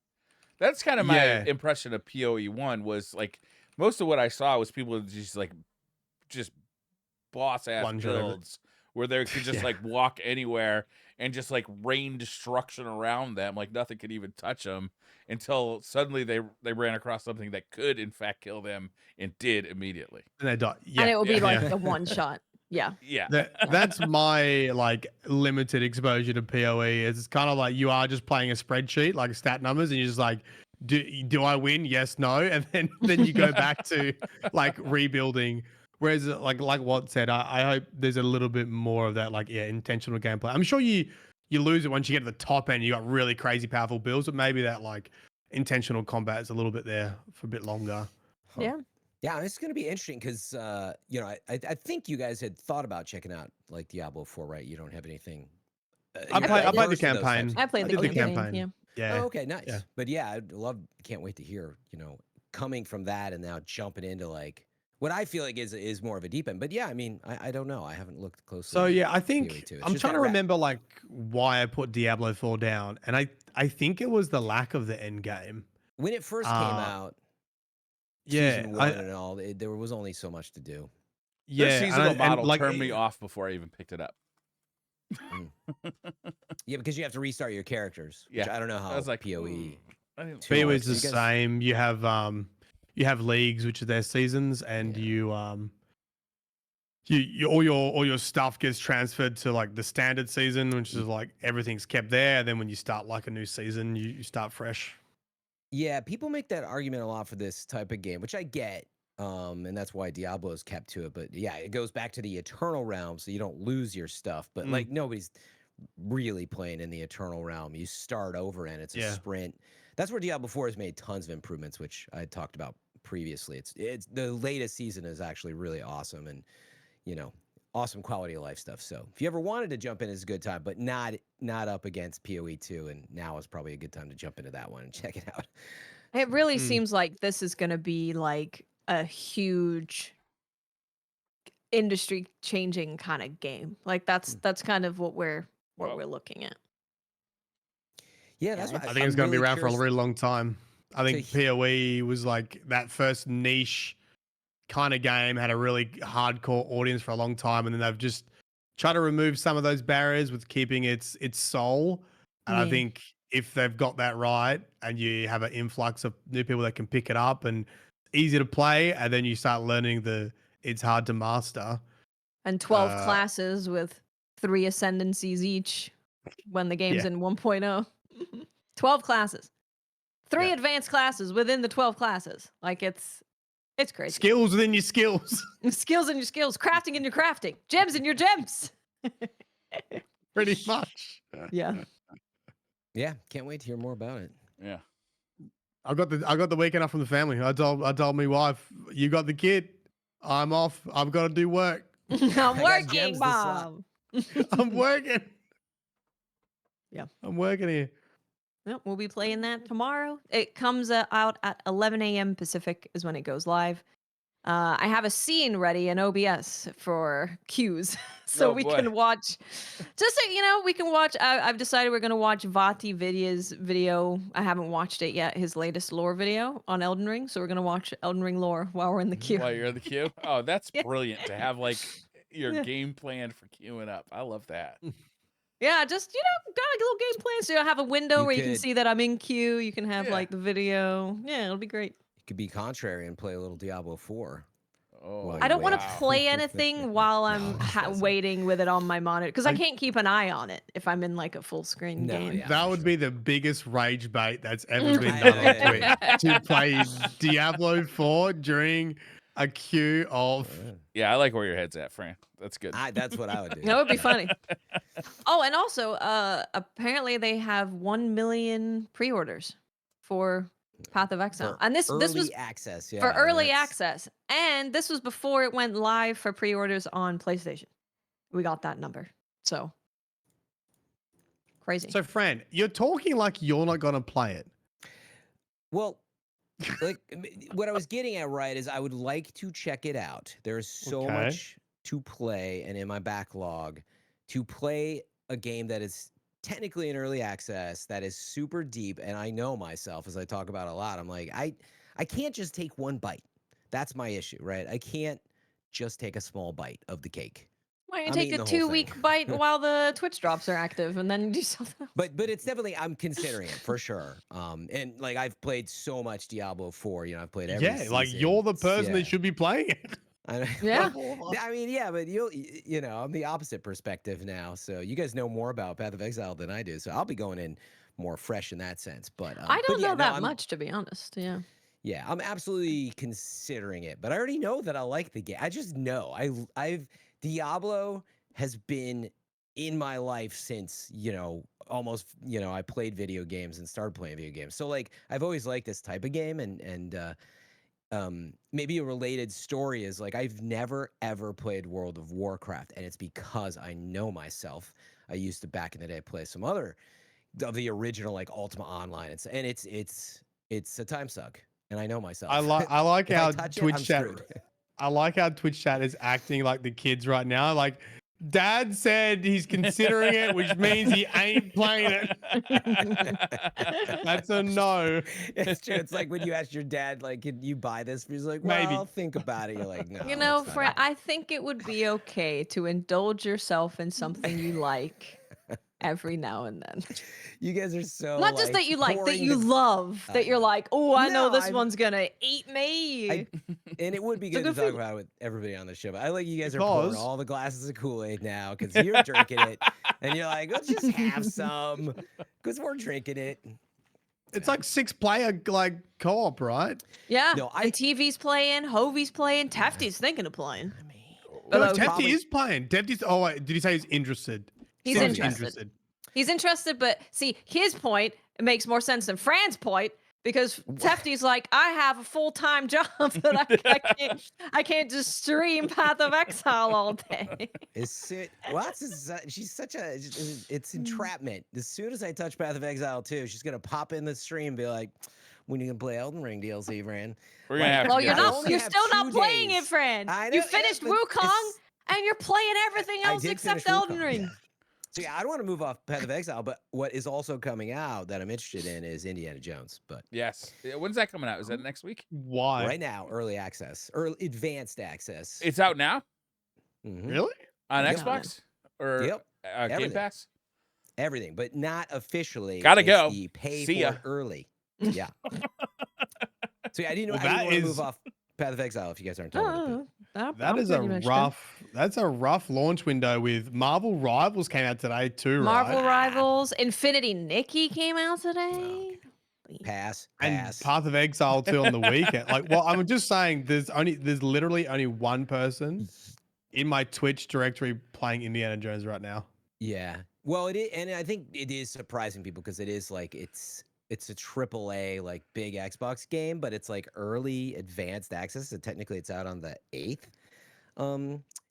That's kind of my Yeah. impression of PoE1 was like most of what I saw was people just boss ass Lunge at everything. builds where they could just Yeah. like walk anywhere and just like rain destruction around them, like nothing could even touch them until suddenly they ran across something that could in fact kill them and did immediately. And they die. Yeah. And it will be Yeah. like Yeah. the one shot. Yeah. Yeah. That's my like limited exposure to PoE. It's kind of like you are just playing a spreadsheet, like stat numbers, and you're just like, do I win? Yes, no, and then you go back to like rebuilding. Whereas like what said, I hope there's a little bit more of that, like intentional gameplay. I'm sure you lose it once you get to the top end. You got really crazy powerful builds, but maybe that like intentional combat is a little bit there for a bit longer. Huh. Yeah. Yeah, it's going to be interesting because, you know, I think you guys had thought about checking out like Diablo 4, right? You don't have anything. I you're played not the versed in those campaign. types I played the did campaign. Yeah. Yeah. Oh, okay, nice. Yeah. But yeah, can't wait to hear, you know, coming from that and now jumping into like what I feel like is more of a deep end. But yeah, I mean, I don't know. I haven't looked closely. So yeah, I PoE think 2. It's I'm just trying that to ra- remember like why I put Diablo 4 down, and I think it was the lack of the end game. When it first came out, Yeah, season 1 and all, there was only so much to do. Their yeah, seasonal model like, turned me off before I even picked it up. Yeah, because you have to restart your characters. Which Yeah. I don't know I how was like, PoE. I didn't Two PoE hours. is the You guys- same. You have leagues, which are their seasons, and Yeah. you all your stuff gets transferred to like the standard season, which is like everything's kept there. And then when you start like a new season, you start fresh. Yeah, people make that argument a lot for this type of game, which I get. And that's why Diablo's kept to it. But yeah, it goes back to the Eternal Realm, so you don't lose your stuff. But like nobody's really playing in the Eternal Realm. You start over and it's a sprint. That's where Diablo 4 has made tons of improvements, which I had talked about previously. It's the latest season is actually really awesome and you know, awesome quality of life stuff. So if you ever wanted to jump in, it's a good time, but not up against PoE 2. And now is probably a good time to jump into that one and check it out. It really seems like this is going to be like a huge industry changing kind of game. Like that's kind of what we're looking at. Yeah, that's what I think it's going to be really around for a curious- really long time. I think PoE was like that first niche kind of game, had a really hardcore audience for a long time, and then they've just tried to remove some of those barriers with keeping its soul. And I Yeah. think if they've got that right, and you have an influx of new people that can pick it up and easy to play, and then you start learning it's hard to master. And 12 classes with 3 ascendancies each when the game's in 1.0. 12 classes. 3 advanced classes within the 12 classes. Like it's crazy. Skills within your skills. Skills in your skills, crafting in your crafting, gems in your gems. Pretty much. Yeah. Yeah, can't wait to hear more about it. Yeah. I got the weekend off from the family. I told my wife, you got the kid. I'm off. I've got to do work. I'm got working, gems to slot. Mom. I'm working. Yeah. I'm working here. Yep, we'll be playing that tomorrow. It comes out at 11 a.m. Pacific is when it goes live. I have a scene ready in OBS for cues, so Oh, we boy. can watch. Just so you know, we can watch. I've decided we're gonna watch Vati Vidya's video. I haven't watched it yet. His latest lore video on Elden Ring. So we're gonna watch Elden Ring lore while we're in the queue. While you're in the queue. Oh, that's Yeah. brilliant to have like your Yeah. game planned for queuing up. I love that. Yeah, just got a little game plan. So you'll have a window You where you can could- see that I'm in queue. You can have Yeah. like the video. Yeah, it'll be great. You could be contrary and play a little Diablo 4. Oh, Well, I don't want to wow. play anything while I'm waiting with it on my monitor because I I- can't keep an eye on it if I'm in like a full screen No, game. yeah. That for would sure. be the biggest rage bait that's ever been I done on know. Twitch. To play Diablo 4 during a queue of. Yeah, I like where your head's at, Fran. That's good. That's what I would do. That would be funny. Oh, and also, apparently they have 1 million pre-orders for Path of Exile, For and this was early access. Yeah, for early that's- access, and this was before it went live for pre-orders on PlayStation. We got that number, so crazy. So, Fran, you're talking like you're not going to play it. Well, like what I was getting at, right, is I would like to check it out. There's so Okay. much to play, and in my backlog, to play a game that is technically in early access, that is super deep, and I know myself, as I talk about a lot, I'm like, I can't just take one bite. That's my issue, right? I can't just take a small bite of the cake. Why don't you I'm take eating a the whole 2-week thing. bite while the Twitch drops are active, and then do something else? But it's definitely, I'm considering it for sure. And like I've played so much Diablo 4, you know, I've played every Yeah, like you're the season. person Yeah. that should be playing it. Yeah. I mean, yeah, but you know, I'm the opposite perspective now. So you guys know more about Path of Exile than I do. So I'll be going in more fresh in that sense. But I but don't yeah, know no, that I'm- much, to be honest. Yeah. Yeah, I'm absolutely considering it. But I already know that I like the game. I just know I've Diablo has been in my life since, you know, almost, you know, I played video games and started playing video games. So like I've always liked this type of game, and maybe a related story is like I've never ever played World of Warcraft, and it's because I know myself. I used to back in the day play some other of the original like Ultima Online, and it's a time suck, and I know myself. I like If I how touch it, Twitch I'm chat. screwed. I like how Twitch chat is acting like the kids right now. Like, Dad said he's considering it, which means he ain't playing it. That's a no. It's true. It's like when you ask your dad, like, "Can you buy this?" He's like, "Well, Maybe. I'll think about it." You're like, "No." You know, that's not Fran, it." I think it would be okay to indulge yourself in something you like every now and then. You guys are so Not just that you like, that pouring you the- love, I that you're know. like, oh, I know No, this I'm- one's gonna eat me. And it would be It's a good to good talk feeling. about it with everybody on the show. But I like you guys are pouring Because- all the glasses of Kool-Aid now because you're drinking it, and you're like, "Let's just have some," because we're drinking it. It's like 6-player like co-op, right? Yeah. No, and TV's playing, Hovey's playing, Tefty's thinking of playing. I mean, No, Although- Tefty probably- is playing. Tefty's. Oh wait, did he say he's interested? He's Seems interested. He's interested, but see, his point makes more sense than Fran's point because Tefty's like, I have a full-time job that I can't just stream Path of Exile all day. She's such a. It's entrapment. As soon as I touch Path of Exile 2, she's gonna pop in the stream and be like, "When you gonna play Elden Ring DLC, Fran?" We're gonna have Well, to you're get I not. this. only You're have still 2 not playing days. it, Fran. I You know, finished but Wukong, it's- and you're playing everything I else did except finish Elden Wukong, Ring. yeah. So yeah, I don't want to move off Path of Exile, but what is also coming out that I'm interested in is Indiana Jones. But Yes. When's that coming out? Is that next week? Why? right now, early access, early advanced access. It's out now Mhm. Really? on Yeah. Xbox or Yep. Game Everything. Pass. Everything, but not officially. Gotta It's go. The pay See for ya. it early. Yeah. So yeah, I didn't Well, want to that move is- off Path of Exile if you guys aren't talking about it. That is a rough. That's a rough launch window. With Marvel Rivals came out today too, Marvel right? Rivals, Infinity Nikki came out today. Pass. And Pass. Path of Exile 2 on the weekend. Like, well, I'm just saying, there's literally only one person in my Twitch directory playing Indiana Jones right now. Yeah. Well, it is, and I think it is surprising people because it is like it's a AAA like big Xbox game, but it's like early advanced access. So technically, it's out on the 8th.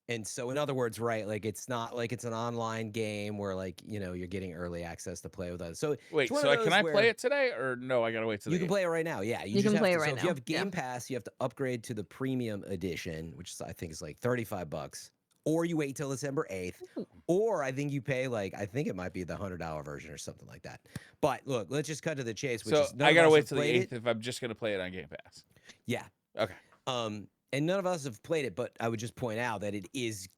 And so in other words, right, like it's not like it's an online game where like you're getting early access to play with us. So it's Wait, one so of can those I where play it today or no? I gotta wait till you the can play it right now. Yeah, You just can have play to, it right so if now. you have Yeah. Game Pass, you have to upgrade to the premium edition, which is, I think is like $35, or you wait till December 8th, or I think you pay like I think it might be the $100 version or something like that. But look, let's just cut to the chase. Which So is none I of gotta us wait have till the played 8th if I'm just gonna play it on Game Pass. Yeah. Okay. And none of us have played it, but I would just point out that it is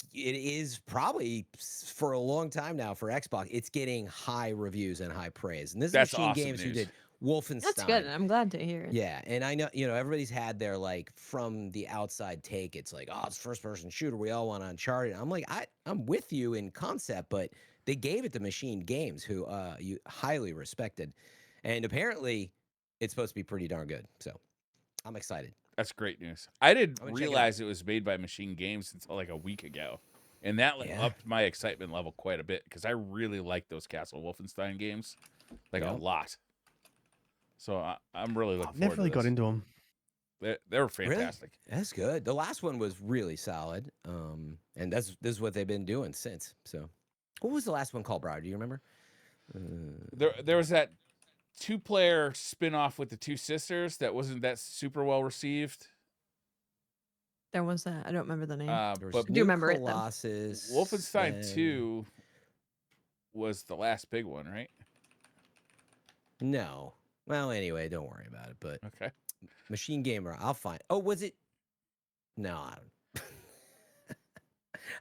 probably for a long time now for Xbox. It's getting high reviews and high praise. And this is That's Machine awesome Games who news. did Wolfenstein. That's good. I'm glad to hear it. Yeah, and I know everybody's had their like from the outside take. It's like, oh, it's first person shooter. We all want Uncharted. I'm like, I'm with you in concept, but they gave it to Machine Games, who you highly respected, and apparently it's supposed to be pretty darn good. So I'm excited. That's great news. I didn't I'm gonna check it out. realize it was made by Machine Games until like a week ago. And that like Yeah. upped my excitement level quite a bit because I really like those Castle Wolfenstein games, like a Yep. lot. So I'm really looking I've forward never really to got this. into them. They were fantastic. That's good. The last one was really solid. And this is what they've been doing since. So, what was the last one called, Briar? Do you remember? There was that 2-player spin-off with the two sisters that wasn't that super well received. There was that. I don't remember the name. There was But I do remember it, though. Colossus. Wolfenstein then- 2 was the last big one, right? No. Well, anyway, don't worry about it. But Okay. Machine Gamer, I'll find. Oh, was it? No, I don't.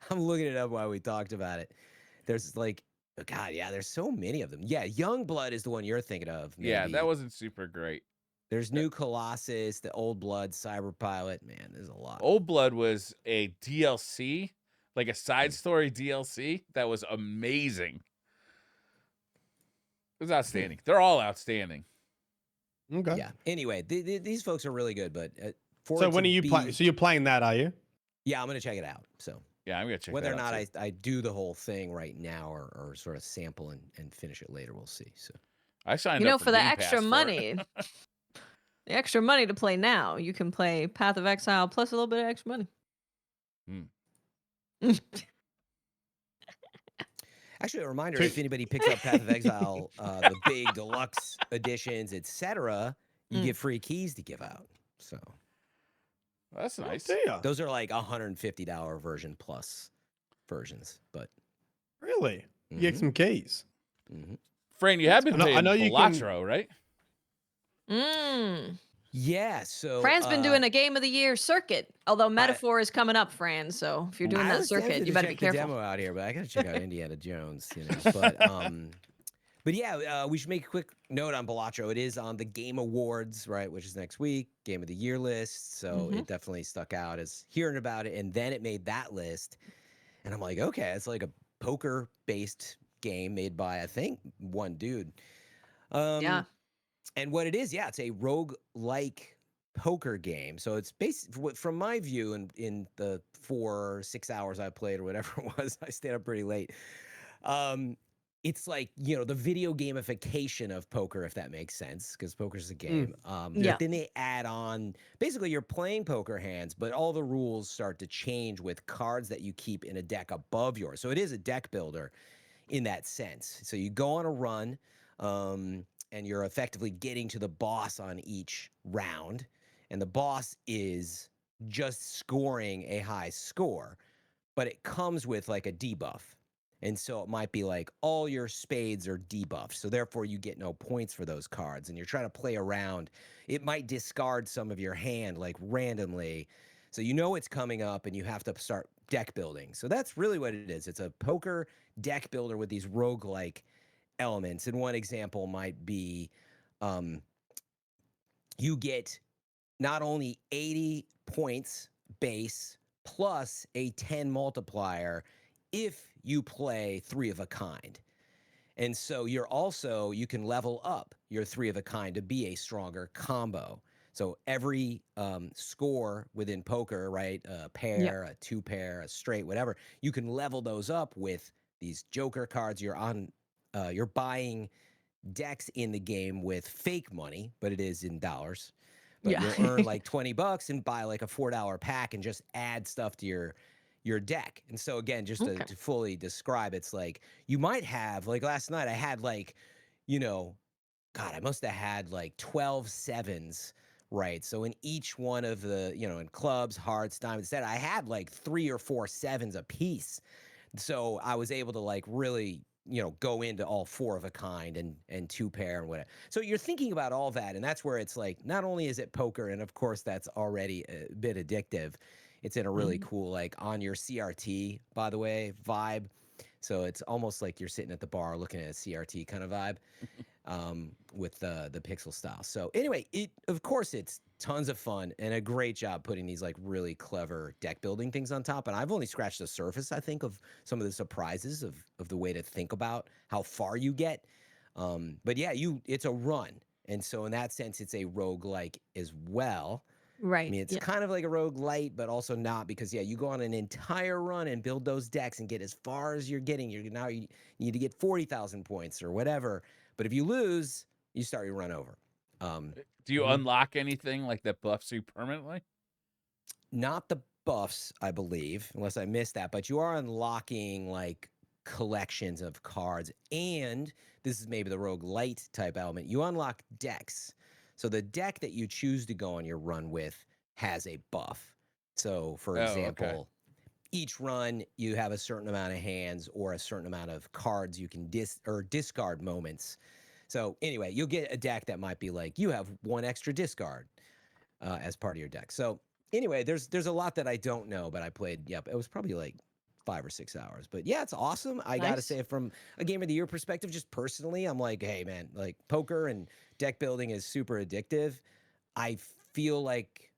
I'm looking it up while we talked about it. There's like, oh God, yeah, there's so many of them. Yeah, Youngblood is the one you're thinking of. Yeah, maybe. that wasn't super great. There's New Colossus, the Old Blood, Cyberpilot. Man, there's a lot. Old Blood was a DLC, like a side story DLC that was amazing. It was outstanding. They're all outstanding. Okay. Yeah. Anyway, these folks are really good, but So when are you playing? So you're playing that, are you? Yeah, I'm gonna check it out. So Yeah, I'm gonna check whether that or not out too. I do the whole thing right now or sort of sample and finish it later, we'll see. So I signed You know, up for the Game extra Pass for it. money, the extra money to play now, you can play Path of Exile plus a little bit of extra money. Hmm. actually, a reminder: So- if anybody picks up Path of Exile, the big deluxe editions, etc., you get free keys to give out. So That's nice. Yeah. those are like $150 version plus versions, but Really? You get Mhm. some keys. Mhm. Fran, you have been I know- I playing know you can- Balatro, right? Yeah. So Fran's been doing a Game of the Year circuit, although Metaphor is coming up, Fran. So if you're doing I that was circuit, tempted you to better be check the careful. demo out here, but I gotta check out Indiana Jones, But yeah, we should make a quick note on Balatro. It is on the Game Awards, right, which is next week, Game of the Year list. So it definitely stuck out as hearing about it, and then it made that list, and I'm like, okay, it's like a poker-based game made by I think one dude. Yeah. And what it is, yeah, it's a rogue-like poker game. So it's from my view, in the 4 or 6 hours I played or whatever it was, I stayed up pretty late. It's like, the video gamification of poker, if that makes sense, because poker's a game. Yeah. But then they add on, basically you're playing poker hands, but all the rules start to change with cards that you keep in a deck above yours. So it is a deck builder in that sense. So you go on a run, and you're effectively getting to the boss on each round. And the boss is just scoring a high score, but it comes with like a debuff. And so it might be like all your spades are debuffed. So therefore you get no points for those cards. And you're trying to play around. It might discard some of your hand like randomly. So it's coming up and you have to start deck building. So that's really what it is. It's a poker deck builder with these roguelike elements. And one example might be you get not only 80 points base plus a 10 multiplier if you play 3 of a kind. And so you can level up your 3 of a kind to be a stronger combo. So every score within poker, right? A pair, a 2 pair, a straight, whatever, you can level those up with these joker cards. You're buying decks in the game with fake money, but it is in dollars. But Yeah. you'll earn like $20 and buy like a $4 pack and just add stuff to your deck. And so again, just Okay. to fully describe, it's like you might have, like last night I had like, you know, God, I must have had like 12 sevens, right? So in each one of the, you know, in clubs, hearts, diamonds, etc., I had like 3 or 4 sevens a piece. So I was able to like really, you know, go into all 4 of a kind and 2 pair and whatever. So you're thinking about all that, and that's where it's like, not only is it poker, and of course that's already a bit addictive, it's in a really cool, like on your CRT, by the way, vibe. So it's almost like you're sitting at the bar looking at a CRT kind of vibe with the pixel style. So anyway, of course it's tons of fun and a great job putting these like really clever deck building things on top. And I've only scratched the surface, I think, of some of the surprises of the way to think about how far you get. But yeah, it's a run. And so in that sense, it's a roguelike as well. Right. I mean, it's kind of like a roguelite, but also not, because yeah, you go on an entire run and build those decks and get as far as you're getting. You need to get 40,000 points or whatever. But if you lose, you start your run over. Do you unlock anything like that buffs you permanently? Not the buffs, I believe, unless I missed that. But you are unlocking like collections of cards, and this is maybe the roguelite type element. You unlock decks. So the deck that you choose to go on your run with has a buff. So, for example, each run you have a certain amount of hands or a certain amount of cards you can discard moments. So anyway, you'll get a deck that might be like you have 1 extra discard as part of your deck. So anyway, there's a lot that I don't know, but I played. Yep, it was probably like 5 or 6 hours. But yeah, it's awesome. I gotta say, from a game of the year perspective, just personally, I'm like, hey man, like poker and deck building is super addictive. I feel like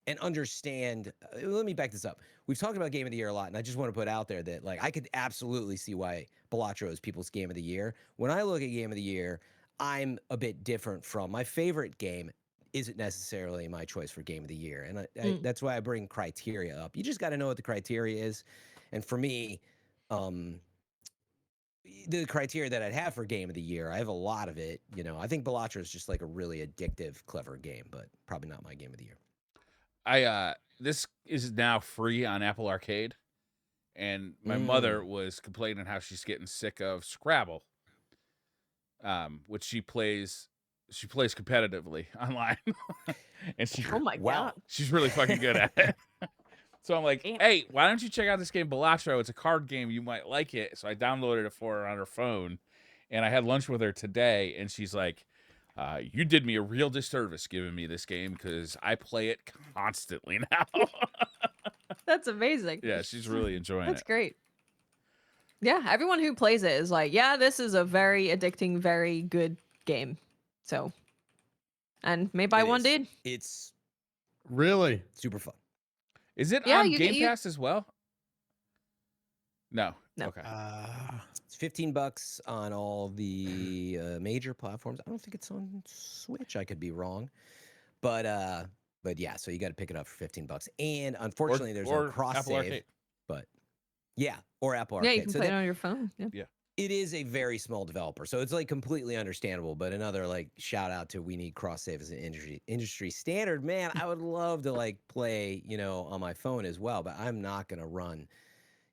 and understand. Let me back this up. We've talked about game of the year a lot, and I just want to put out there that like I could absolutely see why Balatro is people's game of the year. When I look at game of the year, I'm a bit different from my favorite game. Isn't necessarily my choice for game of the year, and that's why I bring criteria up. You just got to know what the criteria is. And for me, the criteria that I'd have for game of the year, I have a lot of it. You know, I think Balatro is just like a really addictive, clever game, but probably not my game of the year. This is now free on Apple Arcade, and my mother was complaining how she's getting sick of Scrabble, which she plays competitively online, and Oh my god. she's really fucking good at it. So I'm like, hey, why don't you check out this game Balatro? It's a card game. You might like it. So I downloaded it for her on her phone, and I had lunch with her today, and she's like, you did me a real disservice giving me this game because I play it constantly now. That's amazing. Yeah, she's really enjoying That's it. great. Yeah, everyone who plays it is like, yeah, this is a very addicting, very good game. So, and maybe I one did. It's Really super fun. Is it Yeah, on you Game get- Pass as well? No. No. Okay. It's $15 on all the major platforms. I don't think it's on Switch. I could be wrong, but yeah. So you got to pick it up for $15. And unfortunately, there's no cross Apple save. Arcade. But yeah, or Apple Arcade. Yeah, you can play it on your phone. Yeah. It is a very small developer, so it's like completely understandable. But another like shout out to we need cross save as an industry standard. Man, I would love to like play, you know, on my phone as well, but I'm not gonna run,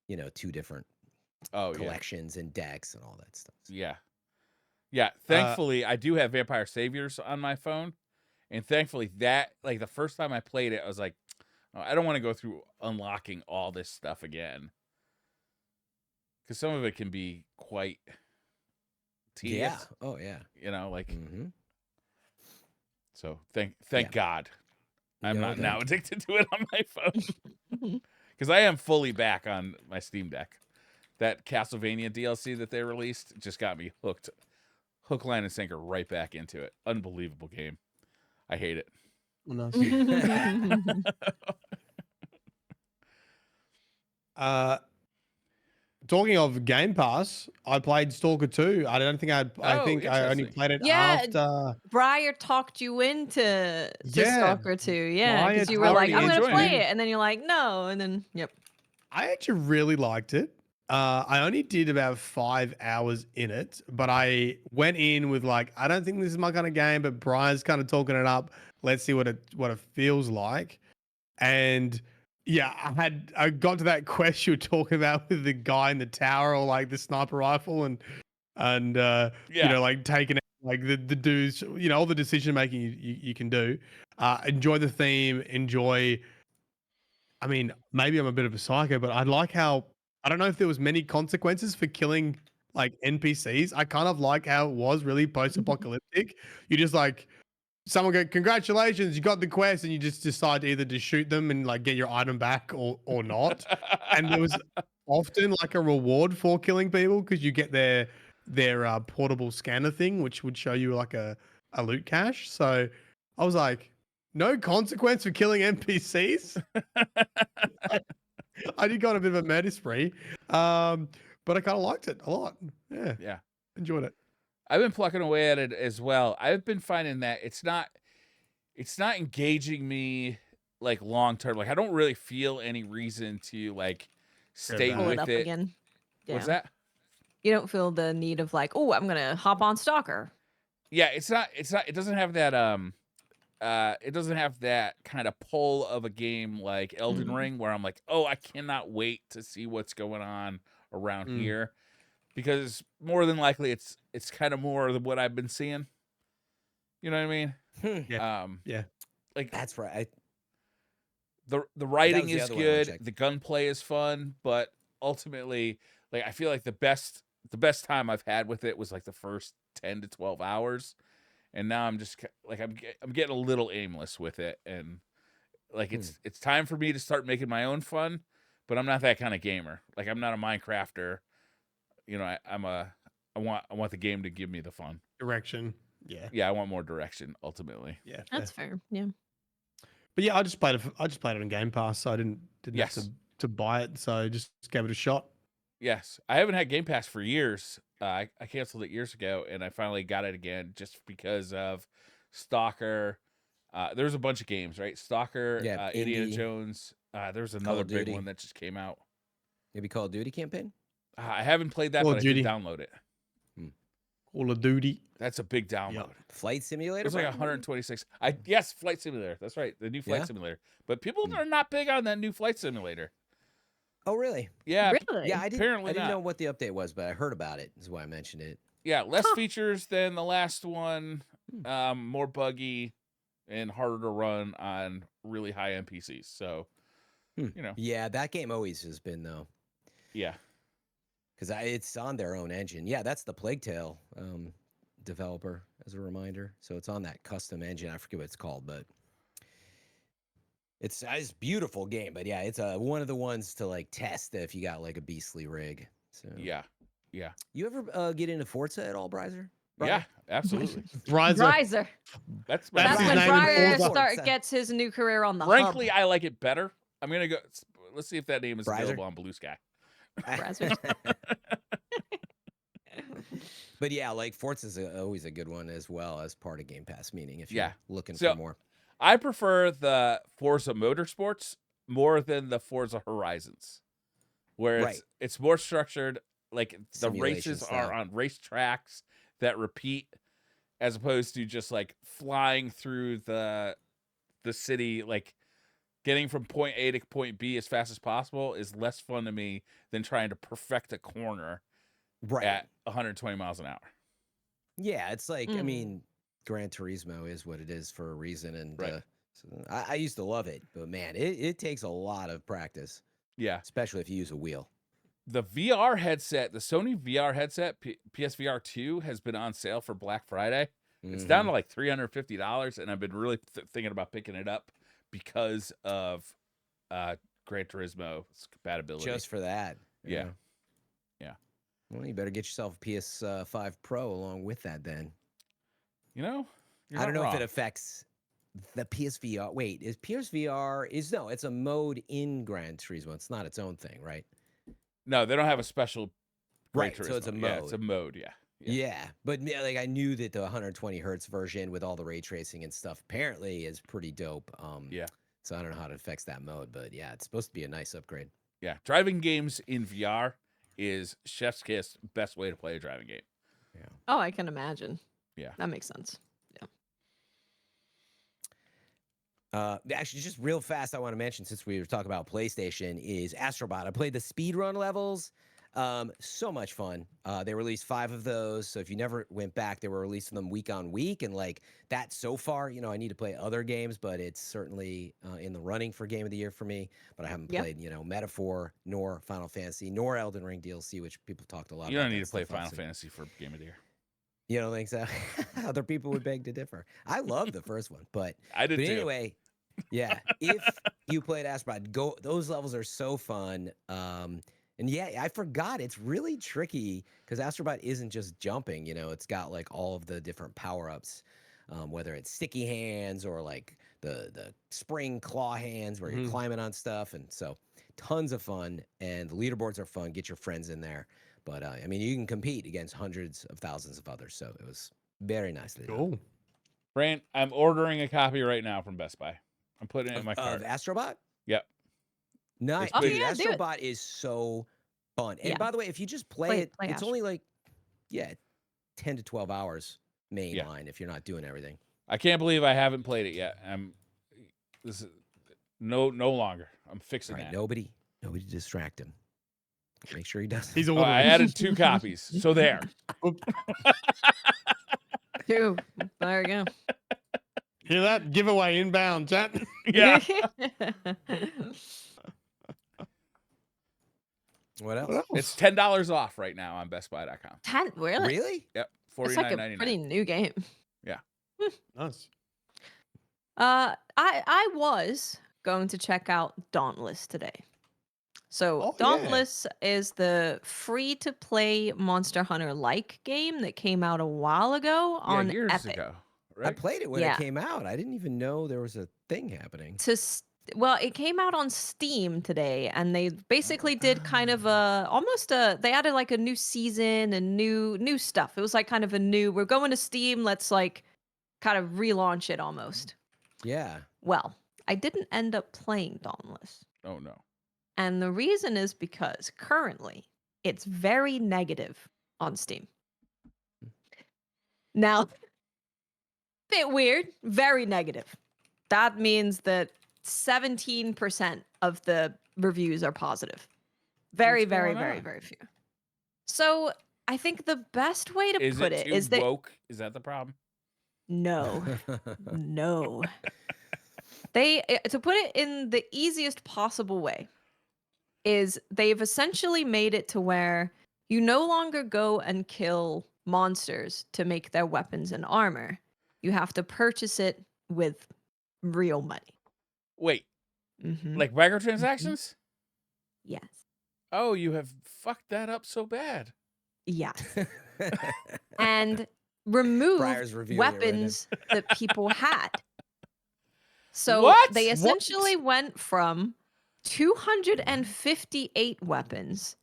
you know, 2 different collections and decks and all that stuff. Yeah. Yeah. Thankfully, I do have Vampire Saviors on my phone, and thankfully that, like, the first time I played it, I was like, oh, I don't want to go through unlocking all this stuff again. Because some of it can be quite tedious. Yeah. Oh yeah. You know, like. Mm-hmm. So thank God, I'm No, not now thank- addicted to it on my phone. Because I am fully back on my Steam Deck. That Castlevania DLC that they released just got me hooked, hook, line, and sinker right back into it. Unbelievable game. I hate it. Talking of Game Pass, I played Stalker 2. I don't think I think I only interesting. played it Yeah, after. Briar talked you into Yeah. Stalker 2. Yeah, Briar because you were like, already I'm going to enjoying play it. it. And then you're like, no. And then, yep. I actually really liked it. I only did about 5 hours in it, but I went in with like, I don't think this is my kind of game, but Briar's kind of talking it up. Let's see what it feels like. And yeah, I got to that quest you were talking about with the guy in the tower or like the sniper rifle and you know, like taking out like the dudes, you know, all the decision making you can do. Enjoy the theme, enjoy. I mean, maybe I'm a bit of a psycho, but I like how I don't know if there was many consequences for killing like NPCs. I kind of like how it was really post-apocalyptic. You just like someone go, congratulations, you got the quest, and you just decide either to shoot them and like get your item back or not. And there was often like a reward for killing people because you get their portable scanner thing, which would show you like a loot cache. So I was like, no consequence for killing NPCs. I did go on a bit of a murder spree, but I kind of liked it a lot. Yeah, Yeah. enjoyed it. I've been plucking away at it as well. I've been finding that it's not engaging me like long term. Like I don't really feel any reason to like stay Pull it with up it. again. What's Yeah. that? You don't feel the need of like, oh, I'm gonna hop on Stalker. Yeah, it doesn't have that it doesn't have that kind of pull of a game like Elden Ring where I'm like, oh, I cannot wait to see what's going on around here. Because more than likely it's kind of more than what I've been seeing. You know what I mean? Yeah. Yeah. Like That's right. the writing the is other one I good, checked. the gunplay is fun, but ultimately, like I feel like the best time I've had with it was like the first 10 to 12 hours, and now I'm just like I'm getting a little aimless with it, and like it's time for me to start making my own fun, but I'm not that kind of gamer. Like I'm not a Minecrafter. You know, I want the game to give me the fun. Direction. Yeah. Yeah, I want more direction ultimately. Yeah. That's fair. Yeah. But yeah, I just played it on Game Pass, so I didn't Yes. have to buy it, so I just gave it a shot. Yes, I haven't had Game Pass for years. I canceled it years ago, and I finally got it again just because of Stalker. There's a bunch of games, right? Stalker, Yeah, Indiana Indie, Jones. There's Call another of big Duty. one that just came out. Maybe Call of Duty campaign. I haven't played that, Call but of I did Duty. download it. Call of Duty. That's a big download. Flight Simulator. It's like probably? 126. Yes, Flight Simulator. That's right, the new Flight Yeah? Simulator. But people are not big on that new Flight Simulator. Oh, really? Yeah, Really? Yeah, I apparently didn't not. know what the update was, but I heard about it. Is why I mentioned it. Yeah, less features than the last one, more buggy, and harder to run on really high NPCs. So, you know, Yeah, that game always has been though, yeah, because it's on their own engine. Yeah, that's the Plague Tale developer, as a reminder. So it's on that custom engine. I forget what it's called, but it's a beautiful game. But yeah, it's one of the ones to like test if you got like a beastly rig. So yeah. you ever get into Forza at all, Briar? Yeah, absolutely. Riser. That's That's his when name in Forza. Briar gets his new career on the Frankly, hub. I like it better. I'm gonna go. Let's see if that name is Briar? available on Blue Sky. Riser. But yeah, like Forza's always a good one as well as part of Game Pass, meaning if you're Yeah. looking So- for more. I prefer the Forza Motorsports more than the Forza Horizons, where Right. it's more structured. Like the Simulation races style. are on race tracks that repeat, as opposed to just like flying through the city, like getting from point A to point B as fast as possible is less fun to me than trying to perfect a corner Right. at 120 miles an hour. Yeah, it's like, I Mm. mean, Gran Turismo is what it is for a reason. And Right. so I used to love it, but man, it takes a lot of practice, Yeah. especially if you use a wheel. The VR headset, the Sony VR headset, PSVR 2, has been on sale for Black Friday. It's down to like $350, and I've been really thinking about picking it up because of Gran Turismo's compatibility. Just for that. Yeah. Well, you better get yourself a PS5 Pro along with that then. You know, I don't know if wrong. it affects the PSVR. Wait, is PSVR no, it's a mode in Gran Turismo. It's not its own thing, right? No, they don't have a special. Gran Right, so it's a Turismo. Yeah, it's a mode. mode. Yeah. Yeah, but yeah, like I knew that the 120 hertz version with all the ray tracing and stuff apparently is pretty dope. Yeah. So I don't know how it affects that mode, but yeah, it's supposed to be a nice upgrade. Yeah. Driving games in VR is chef's kiss. Best way to play a driving game. Oh, I can imagine. Yeah. That makes sense. Actually, just real fast, I want to mention, since we were talking about PlayStation, is Astro Bot. I played the speedrun levels. So much fun. They released 5 of those. So if you never went back, they were releasing them week on week. And like that so far, I need to play other games, but it's certainly in the running for Game of the Year for me. But I haven't played, Metaphor, nor Final Fantasy, nor Elden Ring DLC, which people talked a lot about. You don't need to play Final Fantasy for Game of the Year. You don't think so? Other people would beg to differ. I love the first one, but I did too. Anyway, yeah. If you played Astro Bot, go. Those levels are so fun. And yeah, I forgot it's really tricky because Astro Bot isn't just jumping. It's got like all of the different power ups, whether it's sticky hands or like the spring claw hands where you're climbing on stuff, and so tons of fun. And the leaderboards are fun. Get your friends in there. But I mean, you can compete against hundreds of thousands of others. So it was very nicely done. Cool. Fran, I'm ordering a copy right now from Best Buy. I'm putting it in my cart. Of Astro Bot? Yep. Nice. Oh, Dude, yeah, do Astro it. Bot is so fun. And Yeah. by the way, if you just play it, it's Astro. only like, 10 to 12 hours mainline if you're not doing everything. I can't believe I haven't played it yet. This is no longer. I'm fixing All right, that. nobody distract him. Make sure he does. He's a Oh, little. I added 2 copies. So there. Two. There we go. Hear that? Giveaway inbound, chat. Yeah. What else? What else? It's $10 off right now on BestBuy.com. 10, really? Really? Yep. It's like a $49.99. pretty new game. Nice. I was going to check out Dauntless today. So Oh, yeah. Dauntless is the free-to-play Monster Hunter-like game that came out a while ago on years Epic. ago. I Right? played it when Yeah. it came out. I didn't even know there was a thing happening. Well, it came out on Steam today, and they basically did kind of they added like a new season and new stuff. It was like kind of we're going to Steam, let's like kind of relaunch it almost. Yeah. Well, I didn't end up playing Dauntless. Oh, no. And the reason is because currently it's very negative on Steam. Now, bit weird, very negative. That means that 17% of the reviews are positive. Very, What's very, going very, on? very few. So I think the best way to Is put it it too is that woke? Is that the problem? no, no. To put it in the easiest possible way is they've essentially made it to where you no longer go and kill monsters to make their weapons and armor. You have to purchase it with real money. Wait, Mhm. like microtransactions? Yes. Oh, you have fucked that up so bad. Yes. And remove Briar's reviewing it right now. weapons that people had. So What? they What? essentially went from 258 weapons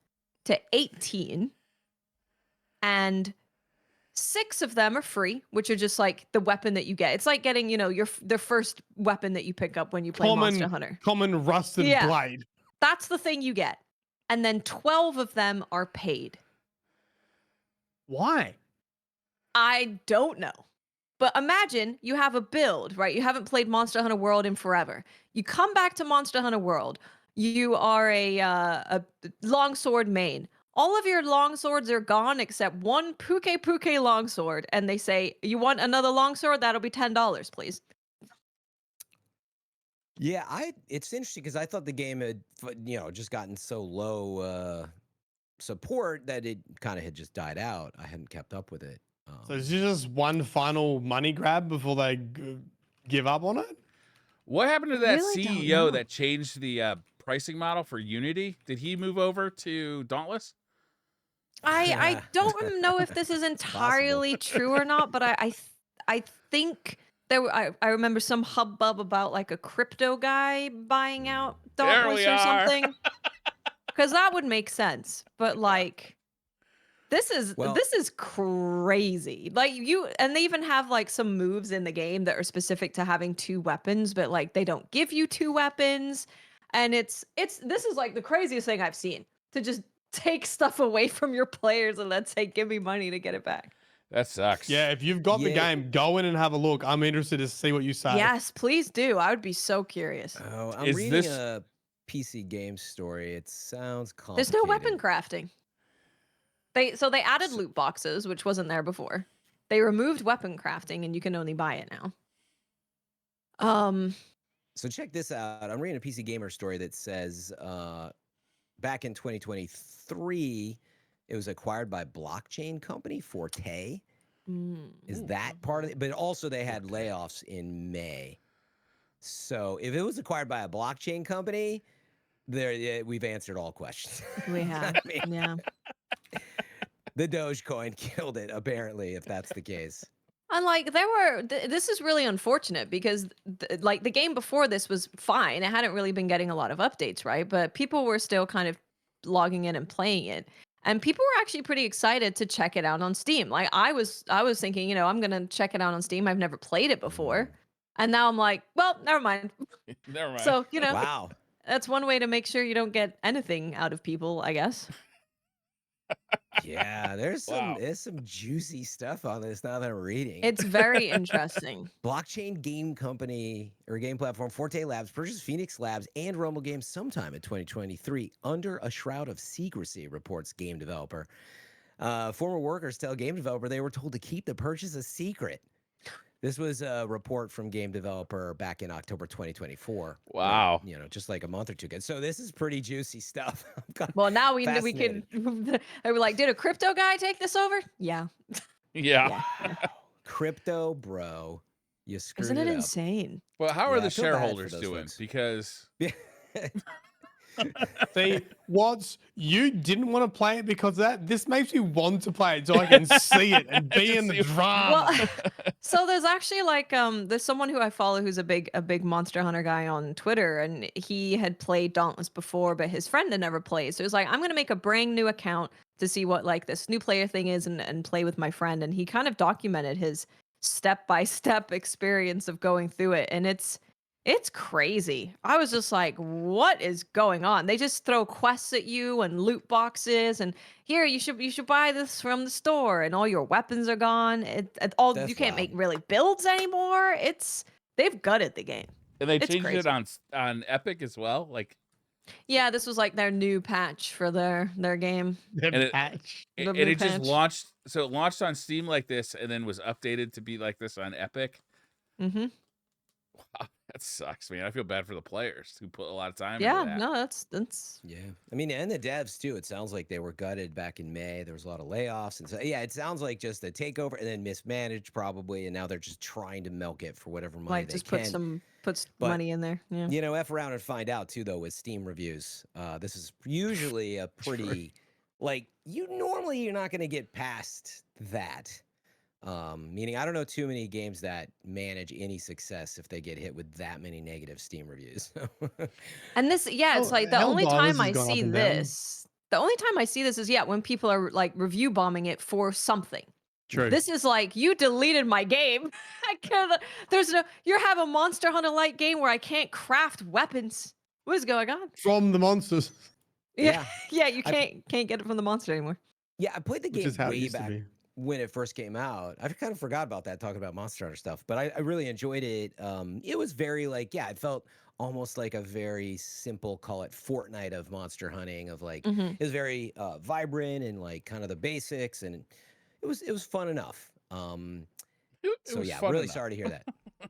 to 18, and 6 of them are free, which are just like the weapon that you get. It's like getting, the first weapon that you pick up when you play Monster Hunter. Common rusted Yeah. blade. That's the thing you get. And then 12 of them are paid. Why? I don't know. But imagine you have a build, right? You haven't played Monster Hunter World in forever. You come back to Monster Hunter World. You are a longsword main. All of your longswords are gone except one Puke longsword. And they say, you want another longsword? That'll be $10, please. Yeah, it's interesting because I thought the game had, just gotten so low support that it kind of had just died out. I hadn't kept up with it. So is this just one final money grab before they give up on it? What happened to I that really don't CEO know. that changed the pricing model for Unity? Did he move over to Dauntless? I don't know if this is entirely true or not, but I think I remember some hubbub about like a crypto guy buying out Dauntless we or are. something. Because that would make sense. But like this is crazy. Like and they even have like some moves in the game that are specific to having 2 weapons, but like they don't give you 2 weapons. And this is like the craziest thing I've seen. To just take stuff away from your players and then say, "Give me money to get it back." That sucks. Yeah, if you've got the Yeah. game, go in and have a look. I'm interested to see what you say. Yes, please do. I would be so curious. Oh, I'm Is reading this- a PC game story. It sounds There's complicated. no weapon crafting. They added loot boxes, which wasn't there before. They removed weapon crafting, and you can only buy it now. So check this out. I'm reading a PC Gamer story that says back in 2023, it was acquired by blockchain company Forte. Is that part of it? But also they had layoffs in May. So if it was acquired by a blockchain company, we've answered all questions. we have, I mean, yeah. the Dogecoin killed it, apparently, if that's the case. And like this is really unfortunate because like the game before this was fine. It hadn't really been getting a lot of updates, right? But people were still kind of logging in and playing it. And people were actually pretty excited to check it out on Steam. Like I was thinking, I'm going to check it out on Steam. I've never played it before. And now I'm like, well, never mind. Never mind. So, Wow. that's one way to make sure you don't get anything out of people, I guess. Yeah, there's Wow. some juicy stuff on this now that I'm reading. It's very interesting. Blockchain game company or game platform Forte Labs purchased Phoenix Labs and Rumble Games sometime in 2023 under a shroud of secrecy, reports game developer. Former workers tell game developer they were told to keep the purchase a secret. This was a report from game developer back in October 2024. Wow. Just like a month or two ago. So this is pretty juicy stuff. Well, now we Fascinated. could. They were like, did a crypto guy take this over? Yeah. Yeah. Crypto, bro. You screwed Isn't it it up. insane? Well, how are Yeah, the I feel bad for shareholders those doing? folks. Because See, Watts, you didn't want to play it because of that. This makes me want to play it so I can see it and be in the drama. Well, so there's actually like there's someone who I follow who's a big Monster Hunter guy on Twitter, and he had played Dauntless before, but his friend had never played. So he was like, I'm gonna make a brand new account to see what like this new player thing is and play with my friend. And he kind of documented his step-by-step experience of going through it, and it's crazy. I was just like, what is going on? They just throw quests at you and loot boxes and here you should buy this from the store and all your weapons are gone. That's You can't make wild. really builds anymore. They've gutted the game. and they It's changed crazy. it on Epic as well. Like Yeah, this was like their new patch for their game. The and it- patch. The and new it just patch. launched. So it launched on Steam like this, and then was updated to be like this on Epic. Mm-hmm. Wow, that sucks, man. I feel bad for the players who put a lot of time Yeah, into that. no, that's Yeah. I mean, and the devs too. It sounds like they were gutted back in May. There was a lot of layoffs. And so, yeah, it sounds like just a takeover and then mismanaged probably. And now they're just trying to milk it for whatever money like they just can. puts But- money in there. Yeah. F around and find out too, though, with Steam reviews. This is usually a pretty, you're not going to get past that. Meaning, I don't know too many games that manage any success if they get hit with that many negative Steam reviews. And this, yeah, it's Oh, like the only Helldivers time has I gone up see and down. this, the only time I see this is when people are like review bombing it for something. True. This is like you deleted my game. I can't. You have a Monster Hunter like game where I can't craft weapons. What is going on? From the monsters, Yeah, yeah, you I- can't get it from the monster anymore. Yeah, I played the which game is how it way used to back be. when it first came out. I kind of forgot about that, talking about Monster Hunter stuff, but I really enjoyed it. It was very it felt almost like a very simple, call it Fortnite of monster hunting. Of like, Mhm. it was very vibrant and like kind of the basics, and it was fun enough. It So was yeah, fun really enough. sorry to hear that.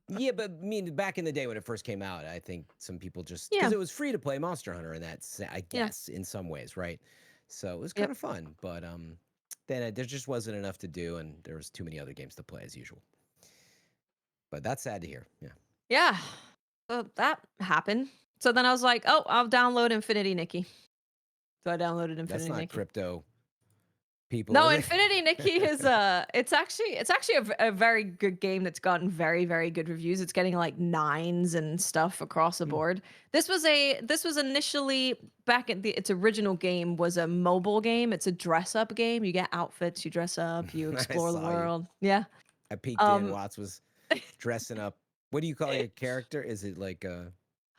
Yeah, but I mean, back in the day when it first came out, I think some people just Yeah. because it was free to play Monster Hunter, and that's I guess in some ways, right? So it was kind of fun, but then there just wasn't enough to do, and there was too many other games to play as usual. But that's sad to hear. Yeah. Yeah, so that happened. So then I was like, oh, I'll download Infinity Nikki. So I downloaded Infinity That's not Nikki. crypto people. No, is it? Infinity Nikki is it's actually a very good game that's gotten very, very good reviews. It's getting like 9s and stuff across the board. This was initially back at its original game was a mobile game. It's a dress up game. You get outfits, you dress up, you I explore the saw you. world. Yeah. I peeked in. Watts was dressing up. What do you call your character? Is it like I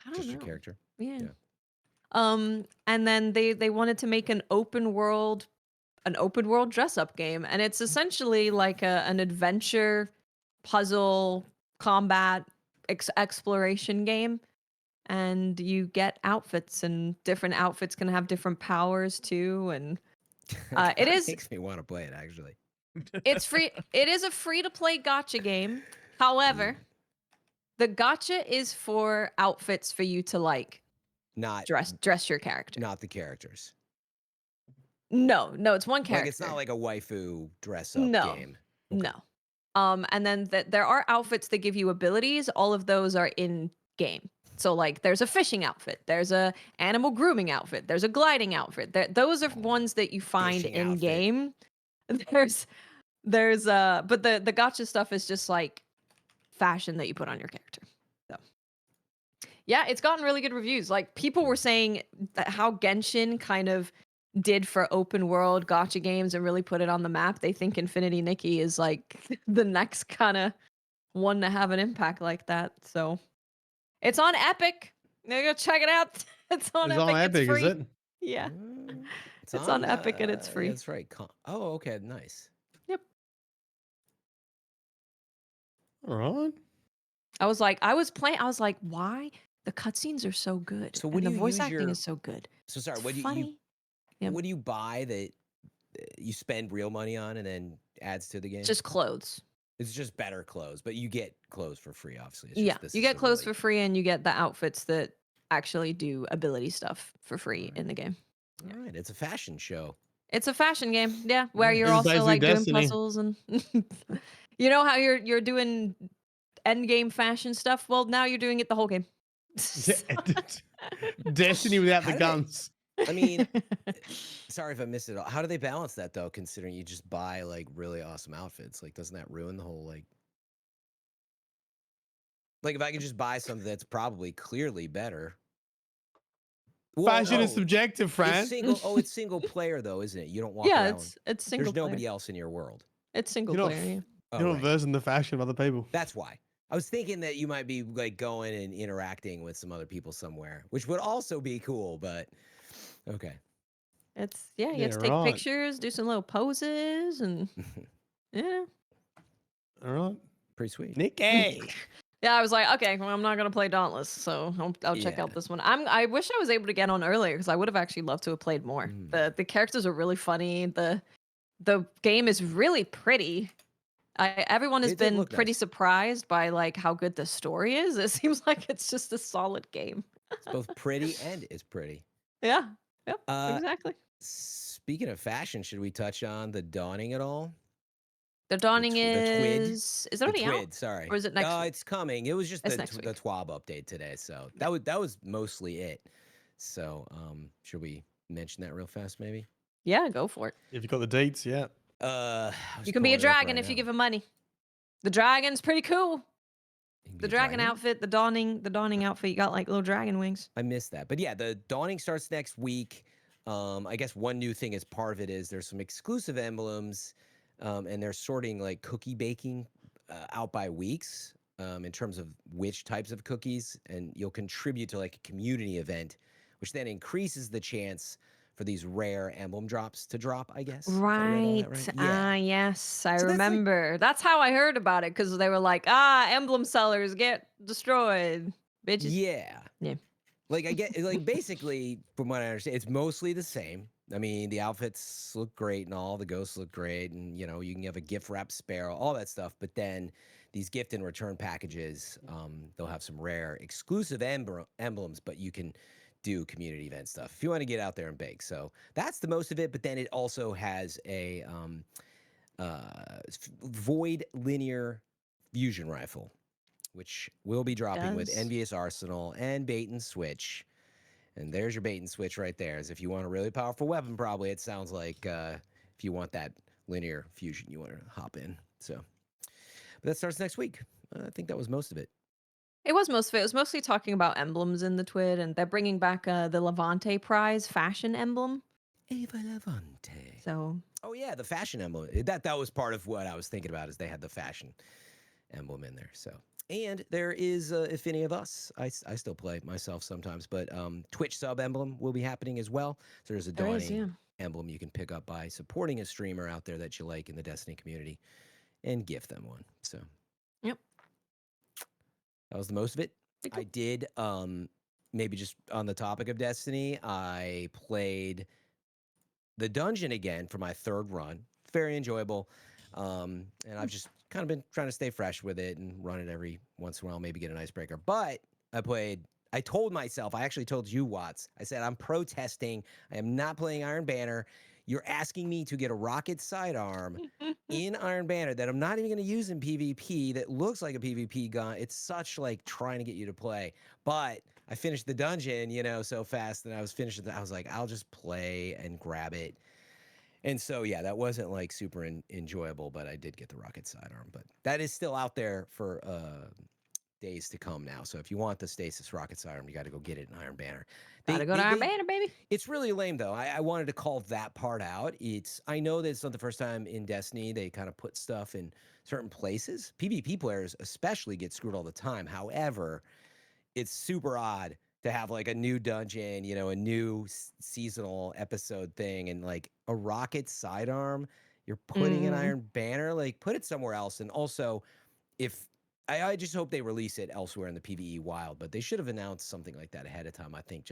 don't just know. your character? Yeah. Yeah. And then they wanted to make an open world dress up game, and it's essentially like an adventure puzzle combat exploration game, and you get outfits, and different outfits can have different powers too, and it is makes me want to play it actually. it's free. It is a free to play gotcha game. However, the gotcha is for outfits for you to like Not dress your character. not the characters. No, it's one character. Like it's not like a waifu dress up No. game. No. And then there are outfits that give you abilities. All of those are in game. So like there's a fishing outfit, there's a animal grooming outfit, there's a gliding outfit. Those are ones that you find Fishing in outfit. game. There's but the gotcha stuff is just like fashion that you put on your character. So yeah, it's gotten really good reviews. Like people were saying that how Genshin kind of did for open world gotcha games and really put it on the map. They think Infinity Nikki is like the next kind of one to have an impact like that. So it's on Epic. You go check it out. It's on It's Epic. on Epic, it's free. is it? Yeah. Mm, It's on Epic and it's free. That's right. Oh, okay, nice. Yep. All right. I was like, why? The cutscenes are so good. So and what do the you voice use acting your- is so good. So sorry, It's what do you funny. Yeah. what do you buy that you spend real money on and then adds to the game? Just clothes. It's just better clothes, but you get clothes for free, obviously. It's Yeah. just, this You is get a clothes really- for free and you get the outfits that actually do ability stuff for free in the game. All right, it's a fashion show. It's a fashion game, yeah, where Yeah. you're It's also basically like doing Destiny. puzzles and you know how you're doing end game fashion stuff. Well, now you're doing it the whole game. Destiny without How the do they- guns. I mean, sorry if I missed it all. How do they balance that though, considering you just buy like really awesome outfits? Like, doesn't that ruin the whole like if I could just buy something that's probably clearly better? Well, Fashion is oh, subjective, Fran. it's single player though, isn't it? You don't walk yeah, around. it's single There's player. nobody else in your world. It's single You're not player. Yeah. Oh, You're not right. versed in the fashion of other people. That's why. I was thinking that you might be like going and interacting with some other people somewhere, which would also be cool, but okay. It's you Yeah, have to take right. pictures, do some little poses, and yeah. All right. Pretty sweet. Nikki. Yeah, I was like, okay, well, I'm not gonna play Dauntless, so I'll check Yeah. out this one. I wish I was able to get on earlier because I would have actually loved to have played more. Mm. The characters are really funny. The game is really pretty. Everyone has It did been look pretty nice. surprised by like how good the story is. It seems like it's just a solid game. It's both pretty and it's pretty. Yeah. Yep. Uh, Exactly. Speaking of fashion, should we touch on the dawning at all? The dawning the twid? is it The already out? twid, sorry. Or is it next week? It's coming. It was just It's the next the week. TWAB update today, so that was mostly it. So, should we mention that real fast, maybe? Yeah, go for it. If you got the deets, yeah. I was You can be a pulling it up dragon right if you now. give him money. The dragon's pretty cool. You can be The a dragon outfit, the dawning outfit, you got like little dragon wings. I missed that. But yeah, the dawning starts next week. I guess one new thing as part of it is there's some exclusive emblems, and they're sorting like cookie baking out by weeks in terms of which types of cookies, and you'll contribute to like a community event, which then increases the chance for these rare emblem drops to drop, I guess. if I read all Right. that Yeah. Yes, I So that's like- remember. That's how I heard about it because they were like, emblem sellers get destroyed, bitches. Yeah. Yeah. Like I get like basically from what I understand, it's mostly the same. I mean, the outfits look great and all, the ghosts look great, and you know, you can have a gift wrap sparrow, all that stuff. But then these gift and return packages, they'll have some rare exclusive emblems, but you can do community event stuff if you want to get out there and bake. So that's the most of it. But then it also has a void linear fusion rifle, which will be dropping with Does. Envious Arsenal and Bait and Switch. And there's your bait and switch right there. As if you want a really powerful weapon, probably it sounds like if you want that linear fusion, you want to hop in. So, but that starts next week. I think that was most of it. It was most of it. It was mostly talking about emblems in the TWID, and they're bringing back the Levante Prize fashion emblem. Eva Levante. So Oh yeah, the fashion emblem. That was part of what I was thinking about. Is they had the fashion emblem in there. So And there is, if any of us, I still play myself sometimes, but Twitch sub emblem will be happening as well. So there's a There is, dawning yeah. emblem you can pick up by supporting a streamer out there that you like in the Destiny community and gift them one. So Yep. that was the most of it. Pretty cool. I did, maybe just on the topic of Destiny, I played the dungeon again for my third run. Very enjoyable. And I've just kind of been trying to stay fresh with it and run it every once in a while, maybe get an icebreaker. But I told myself, I actually told you, Watts, I said, I'm protesting. I am not playing Iron Banner. You're asking me to get a rocket sidearm in Iron Banner that I'm not even going to use in PvP that looks like a PvP gun. It's such like trying to get you to play. But I finished the dungeon, so fast that I was finished. I was like, I'll just play and grab it. And so, yeah, that wasn't like super enjoyable, but I did get the rocket sidearm. But that is still out there for days to come now. So if you want the Stasis rocket sidearm, you got to go get it in Iron Banner. Gotta go to Iron Banner, baby. It's really lame, though. I wanted to call that part out. I know that it's not the first time in Destiny they kind of put stuff in certain places. PvP players especially get screwed all the time. However, it's super odd to have like a new dungeon, a new seasonal episode thing, and like a rocket sidearm you're putting an Iron Banner, like put it somewhere else. And also, I just hope they release it elsewhere in the PvE wild, but they should have announced something like that ahead of time. I think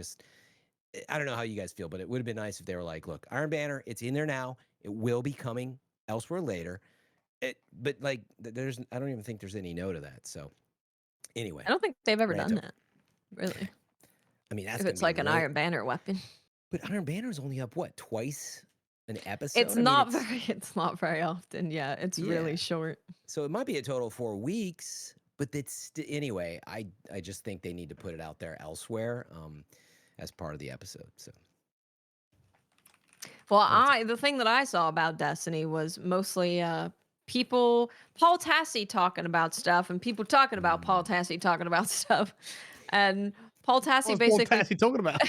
I don't know how you guys feel, but it would have been nice if they were like, look, Iron Banner, it's in there now. It will be coming elsewhere later. But like, I don't even think there's any no to that. So anyway, I don't think they've ever done that, really. I mean, that's if it's like an Iron Banner weapon. But Iron Banner is only up twice an episode. It's not very often. Yeah, it's really short. So it might be a total of 4 weeks, but anyway. I just think they need to put it out there elsewhere, as part of the episode. So. Well, the thing that I saw about Destiny was mostly people, Paul Tassi talking about stuff, and people talking about Paul Tassi talking about stuff, and Paul Tassi basically. Paul Tassi talking about?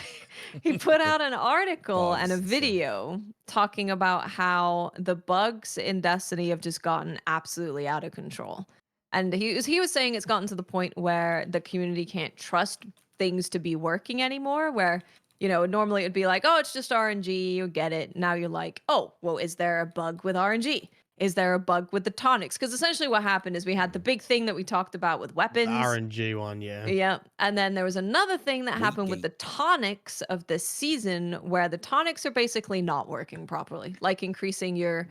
He put out an article and a video talking about how the bugs in Destiny have just gotten absolutely out of control, and he was saying it's gotten to the point where the community can't trust things to be working anymore. Where normally it'd be like, oh, it's just RNG, you get it. Now you're like, oh, well, is there a bug with RNG? Is there a bug with the tonics? Because essentially what happened is we had the big thing that we talked about with weapons. The RNG one, yeah. Yeah. And then there was another thing that happened with the tonics of this season where the tonics are basically not working properly. Like increasing your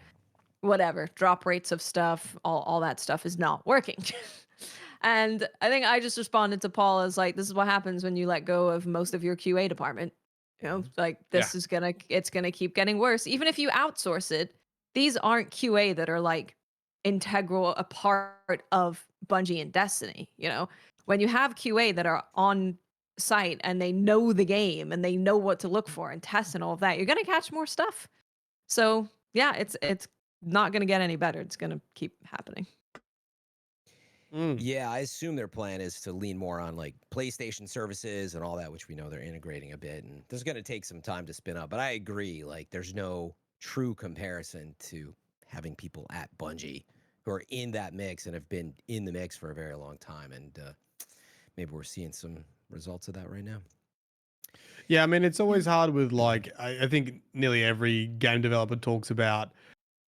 whatever, drop rates of stuff, all that stuff is not working. And I think I just responded to Paul as like, this is what happens when you let go of most of your QA department. Like this is it's gonna keep getting worse. Even if you outsource it, these aren't QA that are like integral a part of Bungie and Destiny. When you have QA that are on site and they know the game and they know what to look for and test and all of that, you're gonna catch more stuff. So yeah, it's not gonna get any better. It's gonna keep happening. Yeah, I assume their plan is to lean more on like PlayStation services and all that, which we know they're integrating a bit, and there's going to take some time to spin up. But I agree, like there's no true comparison to having people at Bungie who are in that mix and have been in the mix for a very long time, and maybe we're seeing some results of that right now. Yeah, I mean, it's always hard with like, I think nearly every game developer talks about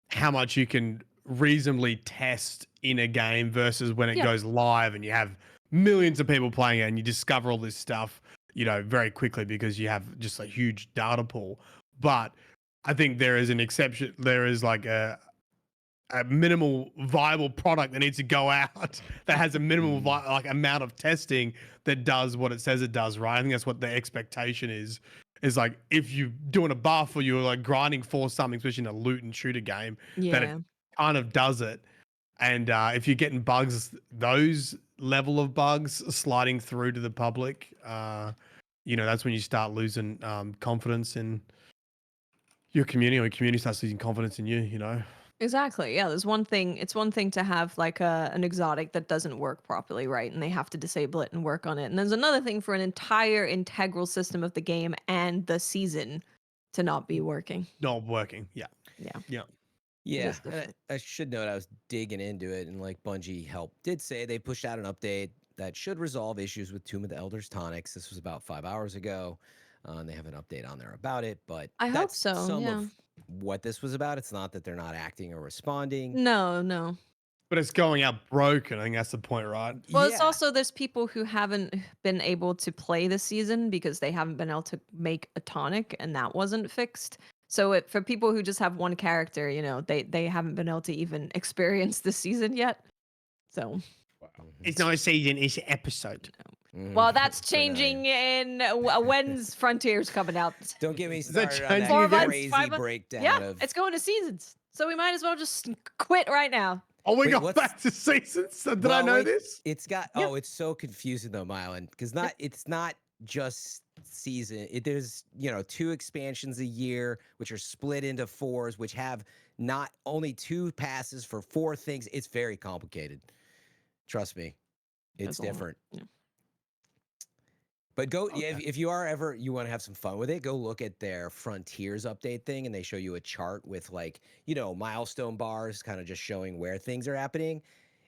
how much you can reasonably test in a game versus when it goes live and you have millions of people playing it and you discover all this stuff, very quickly because you have just a huge data pool. But I think there is an exception. There is like a minimal viable product that needs to go out that has a minimal amount of testing that does what it says it does, right? I think that's what the expectation is like if you're doing a buff or you're like grinding for something, especially in a loot and shooter game, that it kind of does it. And if you're getting bugs, those level of bugs sliding through to the public, that's when you start losing confidence in your community, or your community starts losing confidence in you. Exactly. Yeah, it's one thing to have like an exotic that doesn't work properly, right? And they have to disable it and work on it. And there's another thing for an entire integral system of the game and the season to not be working. Not working. Yeah. Yeah. Yeah. Yeah, is different. I should note I was digging into it, and like Bungie did say they pushed out an update that should resolve issues with Tomb of the Elders tonics. This was about 5 hours ago, and they have an update on there about it. But I hope that's so. some Yeah. of what this was about. It's not that they're not acting or responding. No, no. But it's going out broken. I think that's the point, right? Well, it's Yeah. also there's people who haven't been able to play this season because they haven't been able to make a tonic, and that wasn't fixed. So for people who just have one character, they haven't been able to even experience this season yet. So, It's not a season, it's an episode. well, that's For now. changing in when's Frontiers coming out. Don't get me that started on changing that 4 months, crazy 5 months? breakdown Yeah, of it's going to seasons. So we might as well just quit right now. Oh, we Wait, got what's- back to seasons. Did I Well, know like, this? It's got Yeah. it's so confusing though, Myelin, because it's not just season. There's 2 expansions a year, which are split into 4s, which have not only 2 passes for 4 things. It's very complicated. Trust me, it's That's a lot. different. Yeah. But go, Okay. if you are ever you want to have some fun with it, go look at their Frontiers update thing, and they show you a chart with milestone bars, kind of just showing where things are happening.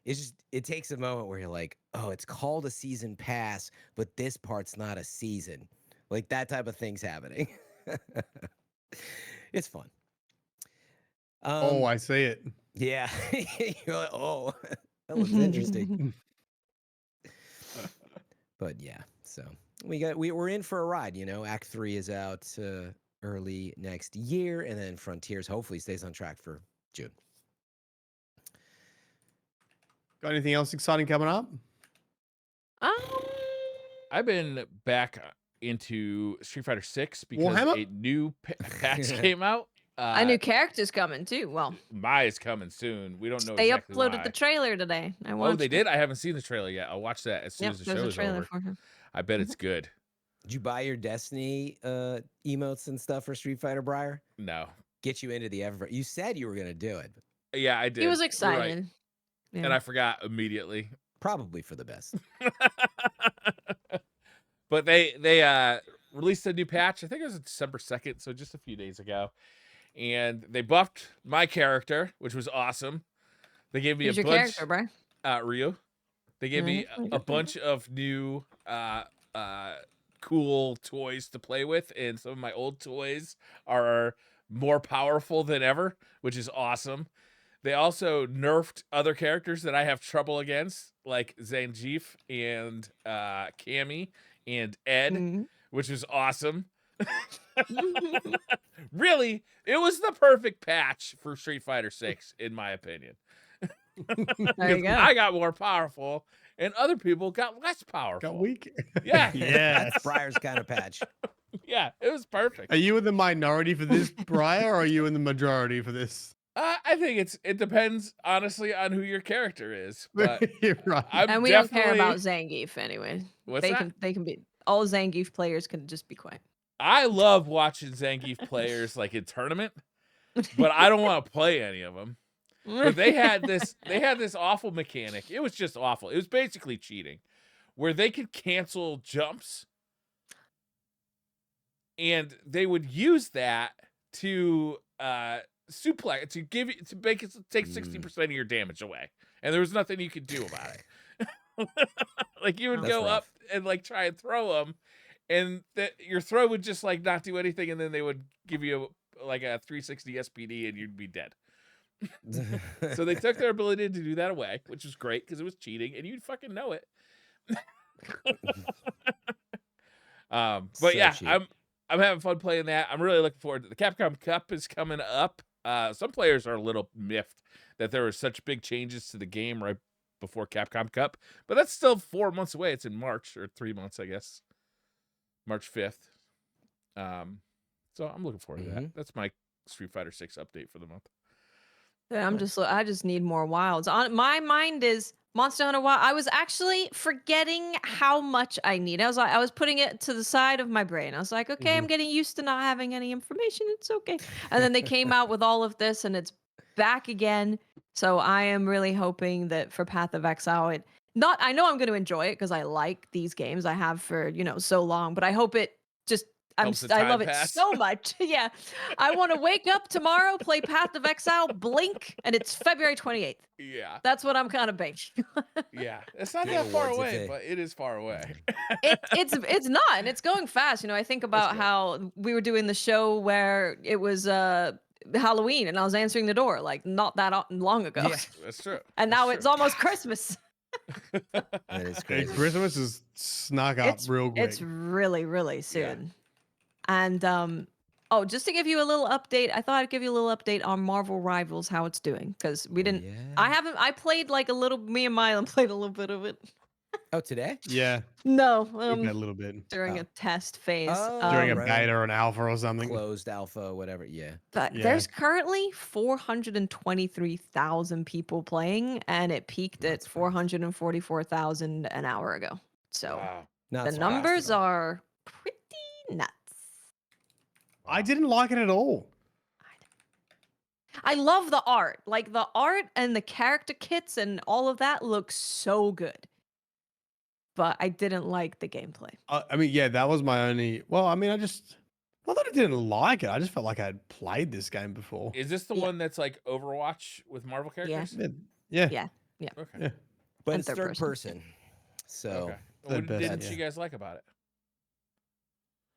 It takes a moment where you're like, oh, it's called a season pass, but this part's not a season. Like that type of thing's happening. It's fun. Oh, I see it. Yeah. You're like, oh, that looks interesting. But yeah, so we're in for a ride. Act 3 is out early next year, and then Frontiers hopefully stays on track for June. Got anything else exciting coming up? I've been back into Street Fighter 6 because Warhammer? a new patch came out. A new character's coming too. Well, Maya's coming soon. We don't know they exactly uploaded why. the trailer today. I Oh, watched they it. did? I haven't seen the trailer yet. I'll watch that as soon Yep, as the there's show a is trailer over. for him. I bet it's good. Did you buy your Destiny emotes and stuff for Street Fighter, Briar? No. Get you into the ever. You said you were gonna do it. Yeah, I did. He was You're right. excited. Yeah. And I forgot immediately. Probably for the best. But they released a new patch. I think it was December 2nd, so just a few days ago. And they buffed my character, which was awesome. They gave me Who's a your bunch character, bro? Ryu. They gave me Alright, a bunch of new cool toys to play with, and some of my old toys are more powerful than ever, which is awesome. They also nerfed other characters that I have trouble against, like Zangief and Cammy and Ed, Mhm. which is awesome. Really, it was the perfect patch for Street Fighter 6, in my opinion. There you go. I got more powerful, and other people got less powerful. Got weak. Yeah. Yeah. That's Briar's kind of patch. Yeah, it was perfect. Are you in the minority for this, Briar, or are you in the majority for this? I think it depends, honestly, on who your character is. But You're right. I'm And we don't care definitely- about Zangief anyway. What's they that? can be all Zangief players can just be quiet. I love watching Zangief players like in tournament, but I don't want to play any of them. But they had this awful mechanic. It was just awful. It was basically cheating, where they could cancel jumps, and they would use that to suplex to make it take 60% of your damage away, and there was nothing you could do about it. Like you would That's go rough. up and like try and throw them, and your throw would just like not do anything, and then they would give you like a 360 SPD, and you'd be dead. So they took their ability to do that away, which was great because it was cheating, and you'd fucking know it. But So yeah, cheap. I'm having fun playing that. I'm really looking forward to the Capcom Cup is coming up. Some players are a little miffed that there were such big changes to the game right before Capcom Cup, but that's still 4 months away. It's in March, or 3 months, I guess. March 5th. So I'm looking forward to that. That's my Street Fighter 6 update for the month. Yeah, I just need more wilds. On my mind is Monster Hunter Wild. I was actually forgetting how much I need. I was putting it to the side of my brain. I was like, okay, I'm getting used to not having any information. It's okay. And then they came out with all of this, and it's back again. So I am really hoping that for Path of Exile, I know I'm going to enjoy it because I like these games. I have for so long, but I hope it just Helps the I time love it pass. so much. Yeah. I want to wake up tomorrow, play Path of Exile, blink, and it's February 28th. Yeah. That's what I'm kind of banking. Yeah. It's not Game that far Awards, if away, they- but it is far away. It's not, and it's going fast. You know, I think about good. how we were doing the show where it was Halloween and I was answering the door like not that long ago. Yeah. That's true. And That's now true. it's almost Christmas. That is Hey, crazy. Christmas is snuck up real quick. It's really soon. And oh, just to give you a little update, I thought I'd give you a little update on Marvel Rivals, how it's doing, because we didn't. I played like a little. Me and Myelin played a little bit of it. Oh, today? Yeah, No, a little bit during a test phase. Oh, during a right. beta or an alpha or something. Closed alpha, whatever. Yeah. But Yeah. there's currently 423,000 people playing, and it peaked Not at surprised. 444,000 an hour ago. So Wow. Not the surprised at numbers all. are pretty nuts. I didn't like it at all. I love the art. Like the art and the character kits and all of that looks so good. But I didn't like the gameplay. I mean, yeah, that was my only. Well, I mean, not that I didn't like it. I just felt like I had played this game before. Is this the Yeah. one that's like Overwatch with Marvel characters? Yeah. Yeah. Okay. Yeah. But And it's third third person. person. So Okay. Third What person, didn't yeah. you guys like about it?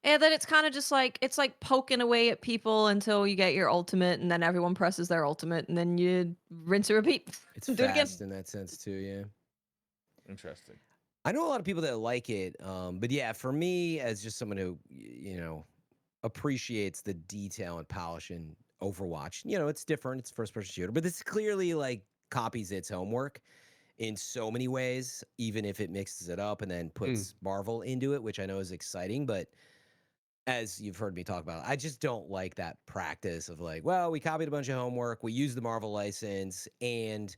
And then it's kind of just like it's like poking away at people until you get your ultimate, and then everyone presses their ultimate, and then you rinse and repeat. it's Do it again. fast in that sense too, yeah. Interesting. I know a lot of people that like it, but yeah, for me, as just someone who appreciates the detail and polish in Overwatch, it's different. It's first-person shooter, but this clearly like copies its homework in so many ways, even if it mixes it up and then puts Marvel into it, which I know is exciting. But as you've heard me talk about, I just don't like that practice of like, well, we copied a bunch of homework, we used the Marvel license, and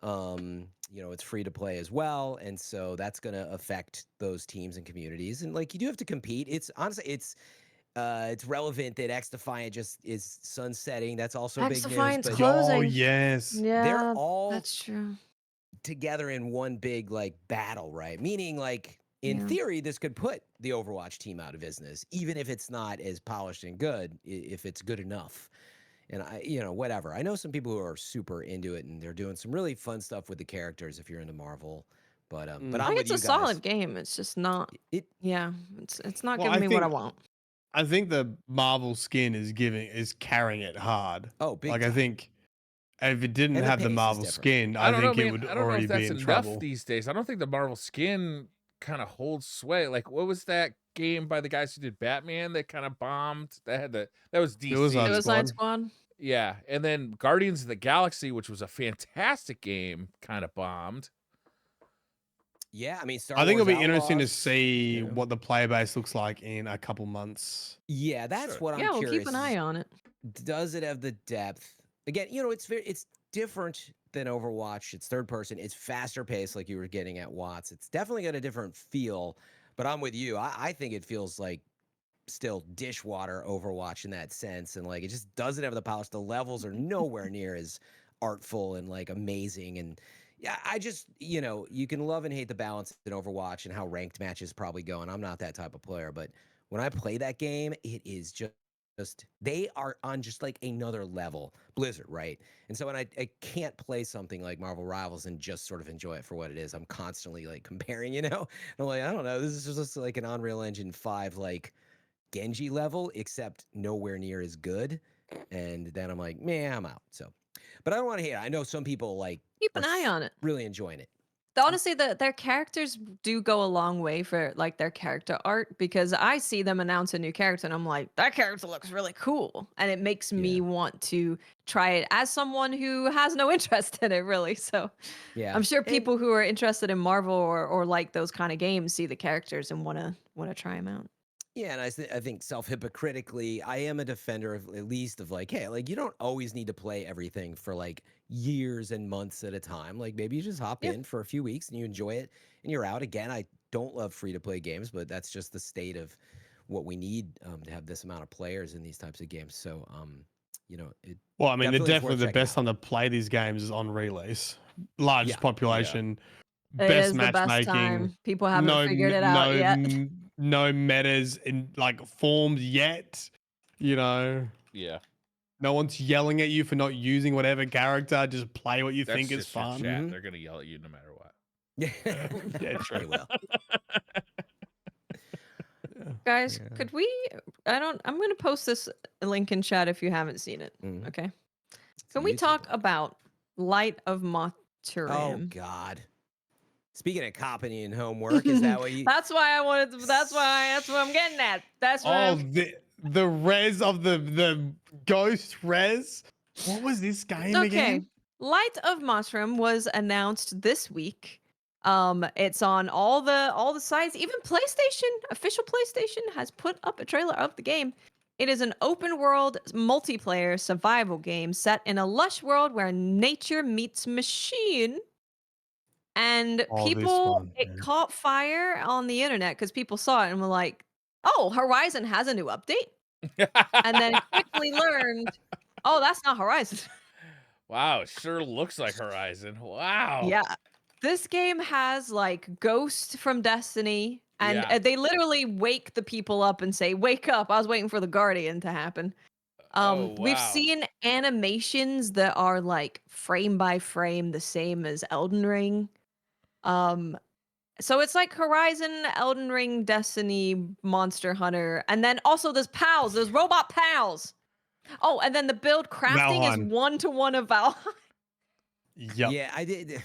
it's free to play as well, and so that's going to affect those teams and communities. And like, you do have to compete. It's honestly, it's relevant that X Defiant just is sunsetting. That's also X big news. Defiant's But closing. Oh yes. Yeah, they're all that's true. together in one big like battle, right? Meaning, like, in Yeah. theory, this could put the Overwatch team out of business, even if it's not as polished and good, if it's good enough. And whatever. I know some people who are super into it, and they're doing some really fun stuff with the characters if you're into Marvel. But I I'm think with it's you a guys. solid game. It's just not. It It's not Well, giving me what I think- want. I think the Marvel skin is carrying it hard. oh big Like time. I think if it didn't And the have the pace is Marvel different. skin, I I don't know, think it man. would I don't know already if be that's in enough trouble. these days. I don't think the Marvel skin kind of holds sway. Like, what was that game by the guys who did Batman that kind of bombed? That was DC. Suicide Suicide Squad. Squad. Yeah, and then Guardians of the Galaxy, which was a fantastic game, kind of bombed. Yeah, I mean, Star I think it'll Wars be interesting to Outlaws, see you know. what the player base looks like in a couple months. Yeah, that's Sure. what I'm Yeah, we'll curious. keep an eye on it. Does it have the depth? Again, it's different than Overwatch. It's third person. It's faster paced, like you were getting at, Watts. It's definitely got a different feel. But I'm with you. I think it feels like still dishwater Overwatch in that sense, and like it just doesn't have the polish. The levels are nowhere near as artful and like amazing. And yeah, I just you can love and hate the balance in Overwatch and how ranked matches probably go. And I'm not that type of player, but when I play that game, it is just they are on just like another level. Blizzard, right? And so when I can't play something like Marvel Rivals and just sort of enjoy it for what it is, I'm constantly like comparing, and I'm like, I don't know, this is just like an Unreal Engine 5 like Genji level, except nowhere near as good. And then I'm like, man, I'm out. So, but I don't want to hate it. I know some people like Keep an are eye on it. really enjoying it. Honestly, their characters do go a long way for like their character art, because I see them announce a new character and I'm like, that character looks really cool, and it makes me want to try it as someone who has no interest in it really. So Yeah, I'm sure And- people who are interested in Marvel or like those kind of games see the characters and want to try them out. Yeah, and I think self-hypocritically, I am a defender of at least of like, hey, like you don't always need to play everything for like years and months at a time. Like maybe you just hop in for a few weeks and you enjoy it and you're out. Again, I don't love free-to-play games, but that's just the state of what we need to have this amount of players in these types of games. So, it Well, I mean, definitely is definitely worth the checking best out. time to play these games is on release. Largest Yeah. population, It best is the best matchmaking. time. People haven't figured it out yet. no metas in like formed yet. You know, Yeah, no one's yelling at you for not using whatever character. Just play what you that's think is just your fun. chat. They're gonna yell at you no matter what. Yeah, true. they will. Guys, Yeah. could we? I'm gonna post this link in chat if you haven't seen it. Mhm. Okay. It's Can a we YouTube talk link. about Light of Oh Motiram? God. Speaking of copying homework, is that what you? That's why I wanted to. That's what I'm getting at. That's what Oh, I'm. the res of the ghost res. What was this game Okay. again? Light of Motiram was announced this week. It's on all the sites. Even PlayStation, official PlayStation, has put up a trailer of the game. It is an open world multiplayer survival game set in a lush world where nature meets machine. And Oh, this people, one, it yeah. caught fire on the internet because people saw it and were like, "Oh, Horizon has a new update," and then quickly learned, "Oh, that's not Horizon." Wow, it sure looks like Horizon. Wow. Yeah. This game has like Ghost from Destiny, and Yeah. they literally wake the people up and say, "Wake up." I was waiting for the Guardian to happen. Oh, We've wow. seen animations that are like frame by frame the same as Elden Ring. So it's like Horizon, Elden Ring, Destiny, Monster Hunter, and then also there's pals, there's robot pals. Oh, and then the build crafting is Valheim. 1-to-1 of Valheim. Yep. Yeah, I did.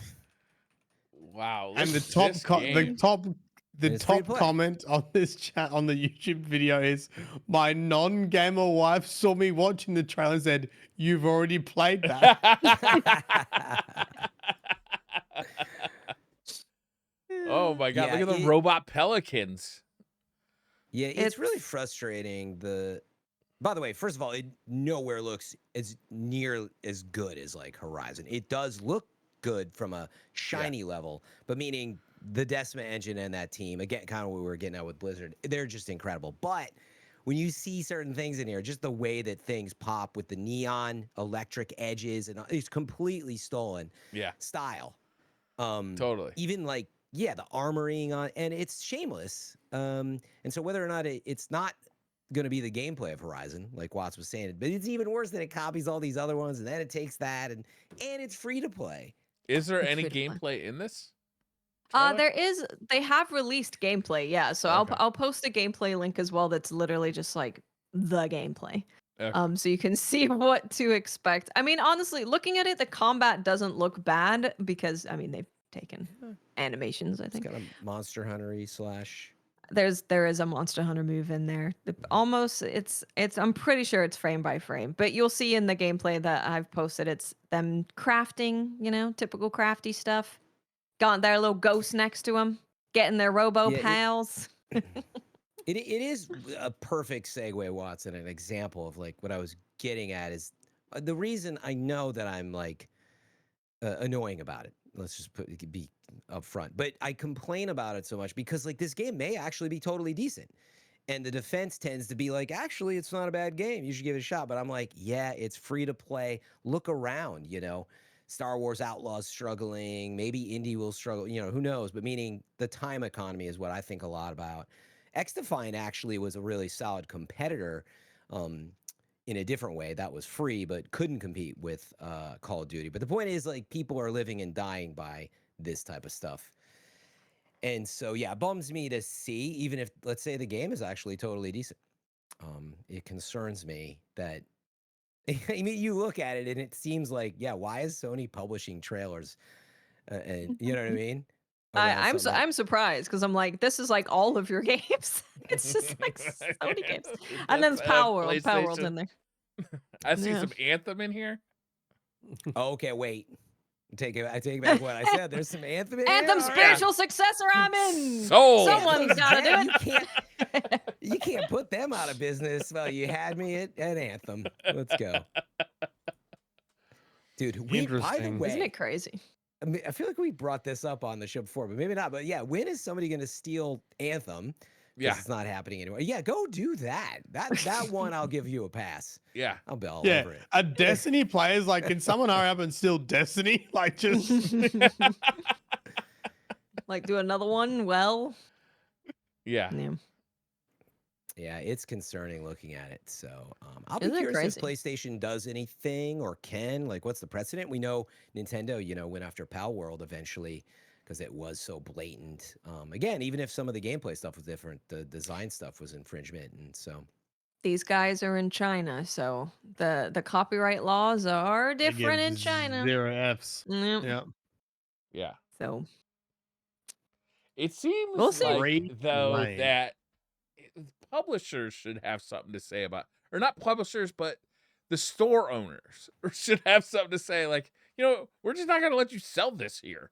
Wow. And the look at top this the game. top the And it's free to top play. comment on this chat on the YouTube video is my non-gamer wife saw me watching the trailer and said, "You've already played that." Oh my god, Yeah, look at the it- robot pelicans. Yeah, it's really frustrating. By the way, first of all, it nowhere looks as near as good as like Horizon. It does look good from a shiny level, but meaning the Decima engine and that team, again, kind of what we were getting at with Blizzard, they're just incredible. But when you see certain things in here, just the way that things pop with the neon electric edges, and it's completely stolen Yeah, style. totally. Even like, yeah, the armoring on, and it's shameless. And so whether or not it's not going to be the gameplay of Horizon, like Watts was saying, but it's even worse that it copies all these other ones, and then it takes that, and it's free to play. Is there It's any free to play. gameplay in this? trailer? They have released gameplay, yeah. So Okay. I'll post a gameplay link as well that's literally just like the gameplay. Okay. So you can see what to expect. I mean, honestly, looking at it, the combat doesn't look bad because I mean they've taken animations, I It's think. kind of Monster Hunter-y slash. There is a Monster Hunter move in there. Almost it's I'm pretty sure it's frame by frame, but you'll see in the gameplay that I've posted it's them crafting, typical crafty stuff. Got their little ghost next to them, getting their robo Yeah, pals. It is a perfect segue, Watson, an example of like what I was getting at is the reason I know that I'm like annoying about it. Let's just be upfront. But I complain about it so much because like this game may actually be totally decent. And the defense tends to be like, actually, it's not a bad game. You should give it a shot. But I'm like, yeah, it's free to play. Look around, Star Wars Outlaws struggling. Maybe Indie will struggle. Who knows? But meaning the time economy is what I think a lot about. X-Defiant actually was a really solid competitor in a different way. That was free, but couldn't compete with Call of Duty. But the point is, like, people are living and dying by this type of stuff. And so, yeah, it bums me to see, even if, let's say, the game is actually totally decent. It concerns me that, I mean, you look at it and it seems like, yeah, why is Sony publishing trailers? And you know what I mean? I'm surprised because I'm like, this is like all of your games. It's just like Sony games, and then That's, Power World's PlayStation. in there. I see Yeah. some Anthem in here. Okay, wait. I take back what I said. There's some Anthem in Anthem here? All right. spiritual successor. I'm in. Sold. Someone's gotta do Again, it. You can't put them out of business. Well, you had me at Anthem. Let's go. Dude, by the Interesting. way, Isn't it crazy? I mean, I feel like we brought this up on the show before, but maybe not. But yeah, when is somebody going to steal Anthem? Yeah. It's not happening anymore. Yeah, go do that. That one, I'll give you a pass. Yeah. I'll be all Yeah, over it. a Destiny player's like, can someone hurry up and steal Destiny? Like, just Like do another one. Well, Yeah. yeah. Yeah, it's concerning looking at it. So I'll be Isn't it curious if crazy? PlayStation does anything or can. Like, what's the precedent? We know Nintendo, went after Pal World eventually because it was so blatant. Again, even if some of the gameplay stuff was different, the design stuff was infringement, and so These guys are in China, so the copyright laws are They give different in China. 0 Fs. Yep. Yeah. Yeah. So It we'll seems see. like Free though reign. that publishers should have something to say about, or not publishers, but the store owners should have something to say. Like, we're just not going to let you sell this here.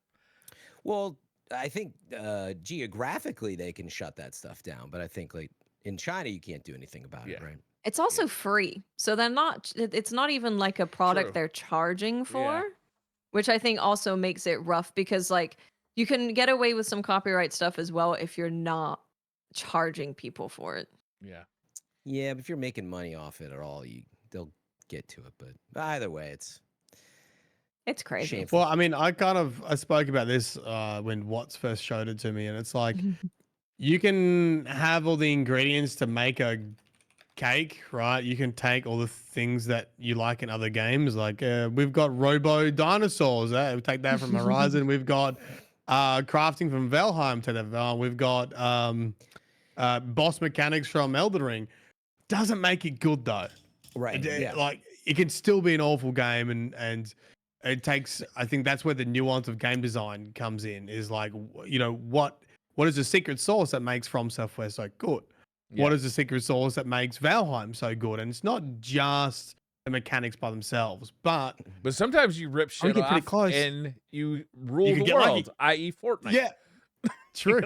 well, I think geographically they can shut that stuff down, but I think like in China you can't do anything about it, Yeah. right? It's also free. So they're not it's not even like a product True. they're charging for, Yeah. which I think also makes it rough because like you can get away with some copyright stuff as well if you're not charging people for it. Yeah. Yeah, but if you're making money off it at all, they'll get to it. But either way, it's It's crazy. shameful. Well, I mean, I spoke about this when Watts first showed it to me, and it's like you can have all the ingredients to make a cake, right? You can take all the things that you like in other games. Like we've got Robo Dinosaurs. We take that from Horizon. We've got crafting from Valheim. To the we've got boss mechanics from Elden Ring. Doesn't make it good though. Right. Yeah. Like it can still be an awful game, and it takes. I think that's where the nuance of game design comes in. Is like what is the secret sauce that makes From Software so good? What is the secret sauce that makes Valheim so good? And it's not just the mechanics by themselves, but sometimes you rip shit get pretty off close. and you rule can the get lucky. world, i.e. Fortnite. Yeah, true.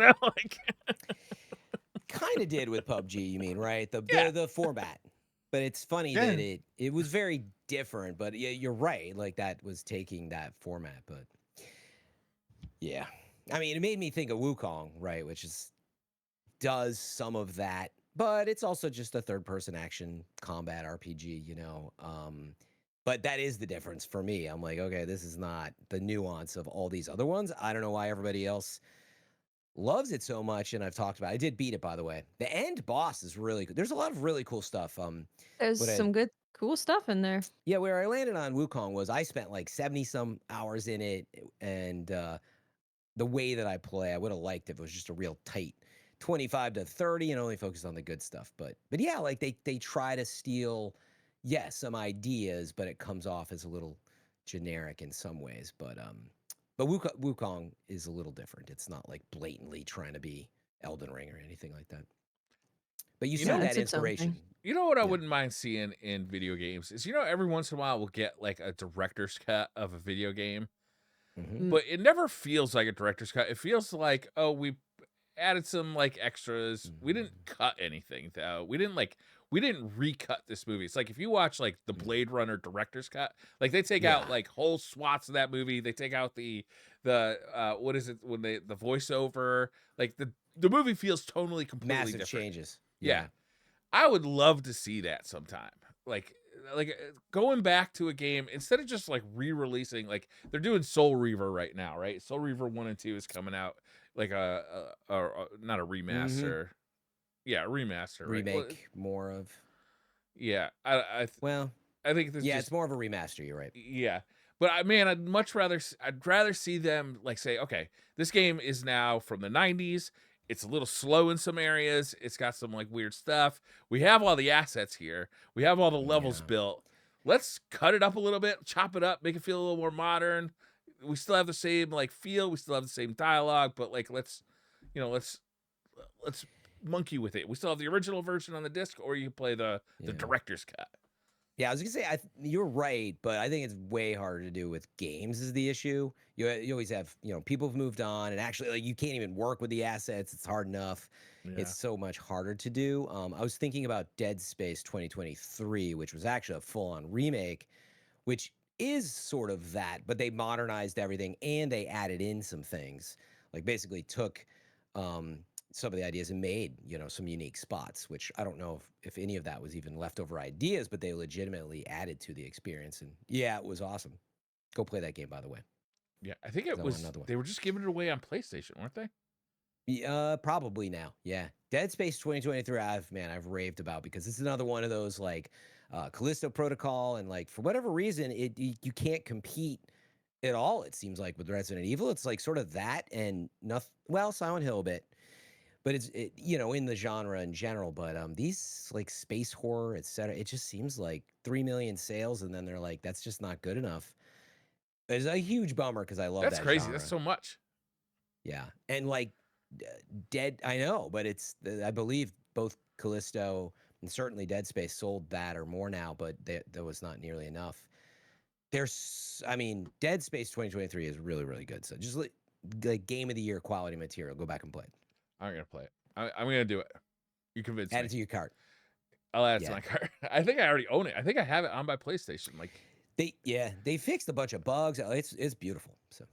Kind of did with PUBG, you mean, right? Yeah. The format. But it's funny that it was very different, but yeah, you're right. Like that was taking that format, but yeah. I mean, it made me think of Wukong, right, which does some of that, but it's also just a third-person action combat RPG, but that is the difference for me. I'm like, okay, this is not the nuance of all these other ones. I don't know why everybody else loves it so much, and I've talked about it. I did beat it, by the way. The end boss is really good. There's a lot of really cool stuff. There's some good cool stuff in there. Yeah, where I landed on Wukong was I spent like 70-some hours in it, and the way that I play, I would have liked if it was just a real tight 25 to 30 and only focus on the good stuff. But yeah, like they try to steal, some ideas, but it comes off as a little generic in some ways. But Wukong is a little different. It's not like blatantly trying to be Elden Ring or anything like that. But you see that inspiration. You know what I wouldn't mind seeing in video games is, every once in a while we'll get like a director's cut of a video game, but it never feels like a director's cut. It feels like, oh, we added some like extras. We didn't cut anything though. We didn't recut this movie. It's like if you watch like the Blade Runner director's cut, like they take out like whole swaths of that movie. They take out the what is it when the voiceover, like the movie feels totally completely Massive different. changes. Yeah. I would love to see that sometime. Like going back to a game instead of just like re-releasing, like they're doing Soul Reaver right now, right? Soul Reaver 1 and 2 is coming out like a not a remaster. Yeah, a remaster, right? Remake more of. Yeah. I think this it's more of a remaster, you're right. Yeah. But I'd rather see them like say, okay, this game is now from the 90s. It's a little slow in some areas. It's got some like weird stuff. We have all the assets here. We have all the levels built. Let's cut it up a little bit, chop it up, make it feel a little more modern. We still have the same like feel. We still have the same dialogue, but like let's monkey with it. We still have the original version on the disc, or you play the director's cut. Yeah, I was gonna say you're right, but I think it's way harder to do with games is the issue. You always have people have moved on, and actually like you can't even work with the assets. It's hard enough. Yeah. It's so much harder to do. I was thinking about Dead Space 2023, which was actually a full-on remake, which is sort of that, but they modernized everything and they added in some things. Like basically took some of the ideas and made, some unique spots, which I don't know if any of that was even leftover ideas, but they legitimately added to the experience. And yeah, it was awesome. Go play that game, by the way. Yeah, I think it was, they were just giving it away on PlayStation, weren't they? Probably now. Yeah. Dead Space 2023, I've raved about, because it's another one of those like Callisto Protocol, and like for whatever reason you can't compete at all, it seems like, with Resident Evil. It's like sort of that and nothing. Well, Silent Hill a bit, but in the genre in general. But these like space horror, etc., it just seems like 3 million sales, and then they're like, that's just not good enough. It's a huge bummer, because I love That's that crazy. genre. That's so much. Yeah, and like Dead, I know, but I believe both Callisto and certainly Dead Space sold that or more now, but that was not nearly enough. Dead Space 2023 is really, really good. So just like game of the year quality material. Go back and play it. I'm gonna play it. I'm gonna do it. You convinced Add me. it to your cart. I'll add it to my cart. I think I already own it. I think I have it on my PlayStation. Like they fixed a bunch of bugs. It's beautiful. So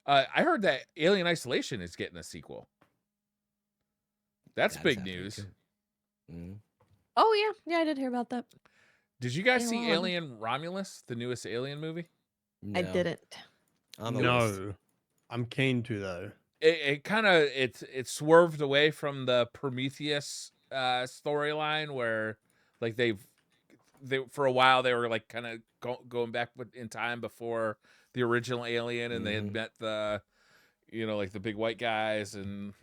I heard that Alien Isolation is getting a sequel. That's big news. Mm-hmm. Oh yeah, I did hear about that. Did you guys Yeah, see well, Alien Romulus, the newest Alien movie? No. I didn't. On the list. No, I'm keen to though. It kind of it swerved away from the Prometheus storyline, where like they for a while they were like kind of going back in time before the original Alien, and they had met the like the big white guys, and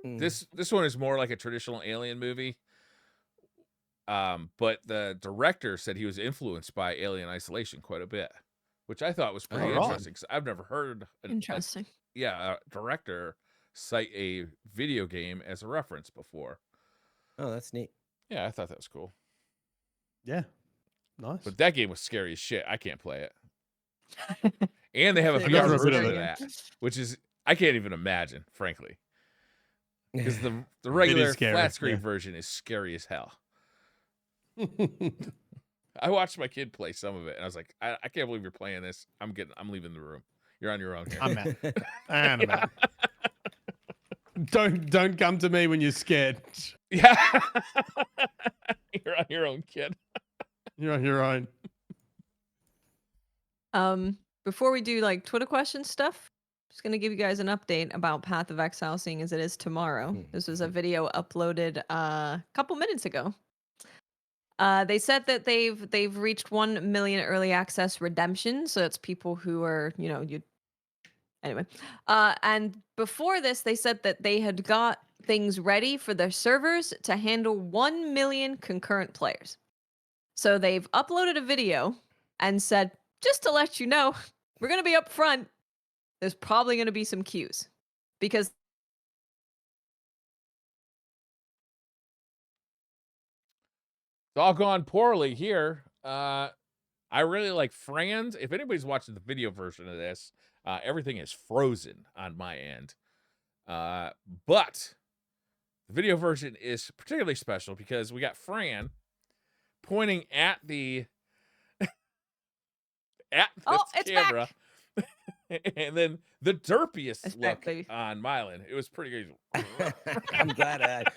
this one is more like a traditional Alien movie. But the director said he was influenced by Alien Isolation quite a bit, which I thought was pretty interesting, because I've never heard Interesting. a director cite a video game as a reference before. Oh, that's neat. Yeah, I thought that was cool. Yeah, nice. But that game was scary as shit. I can't play it. And they have a It VR is version scary. of that, which is I can't even imagine, frankly, because the It regular is scary, flat screen yeah. version is scary as hell. I watched my kid play some of it, and I was like, I can't believe you're playing this. I'm leaving the room. You're on your own here. I'm out. I'm out. Don't come to me when you're scared. Yeah. You're on your own, kid. You're on your own. Before we do like Twitter question stuff, just gonna give you guys an update about Path of Exile, seeing as it is tomorrow. This was a video uploaded a couple minutes ago. They said that they've reached 1 million early access redemption, so it's people who are anyway. And before this, they said that they had got things ready for their servers to handle 1 million concurrent players. So they've uploaded a video and said, just to let you know, we're going to be up front. There's probably going to be some queues, because It's all gone poorly here. I really like Fran's. If anybody's watching the video version of this, everything is frozen on my end. But the video version is particularly special because we got Fran pointing at the camera. And then the derpiest look on Myelin. It was pretty good. I'm glad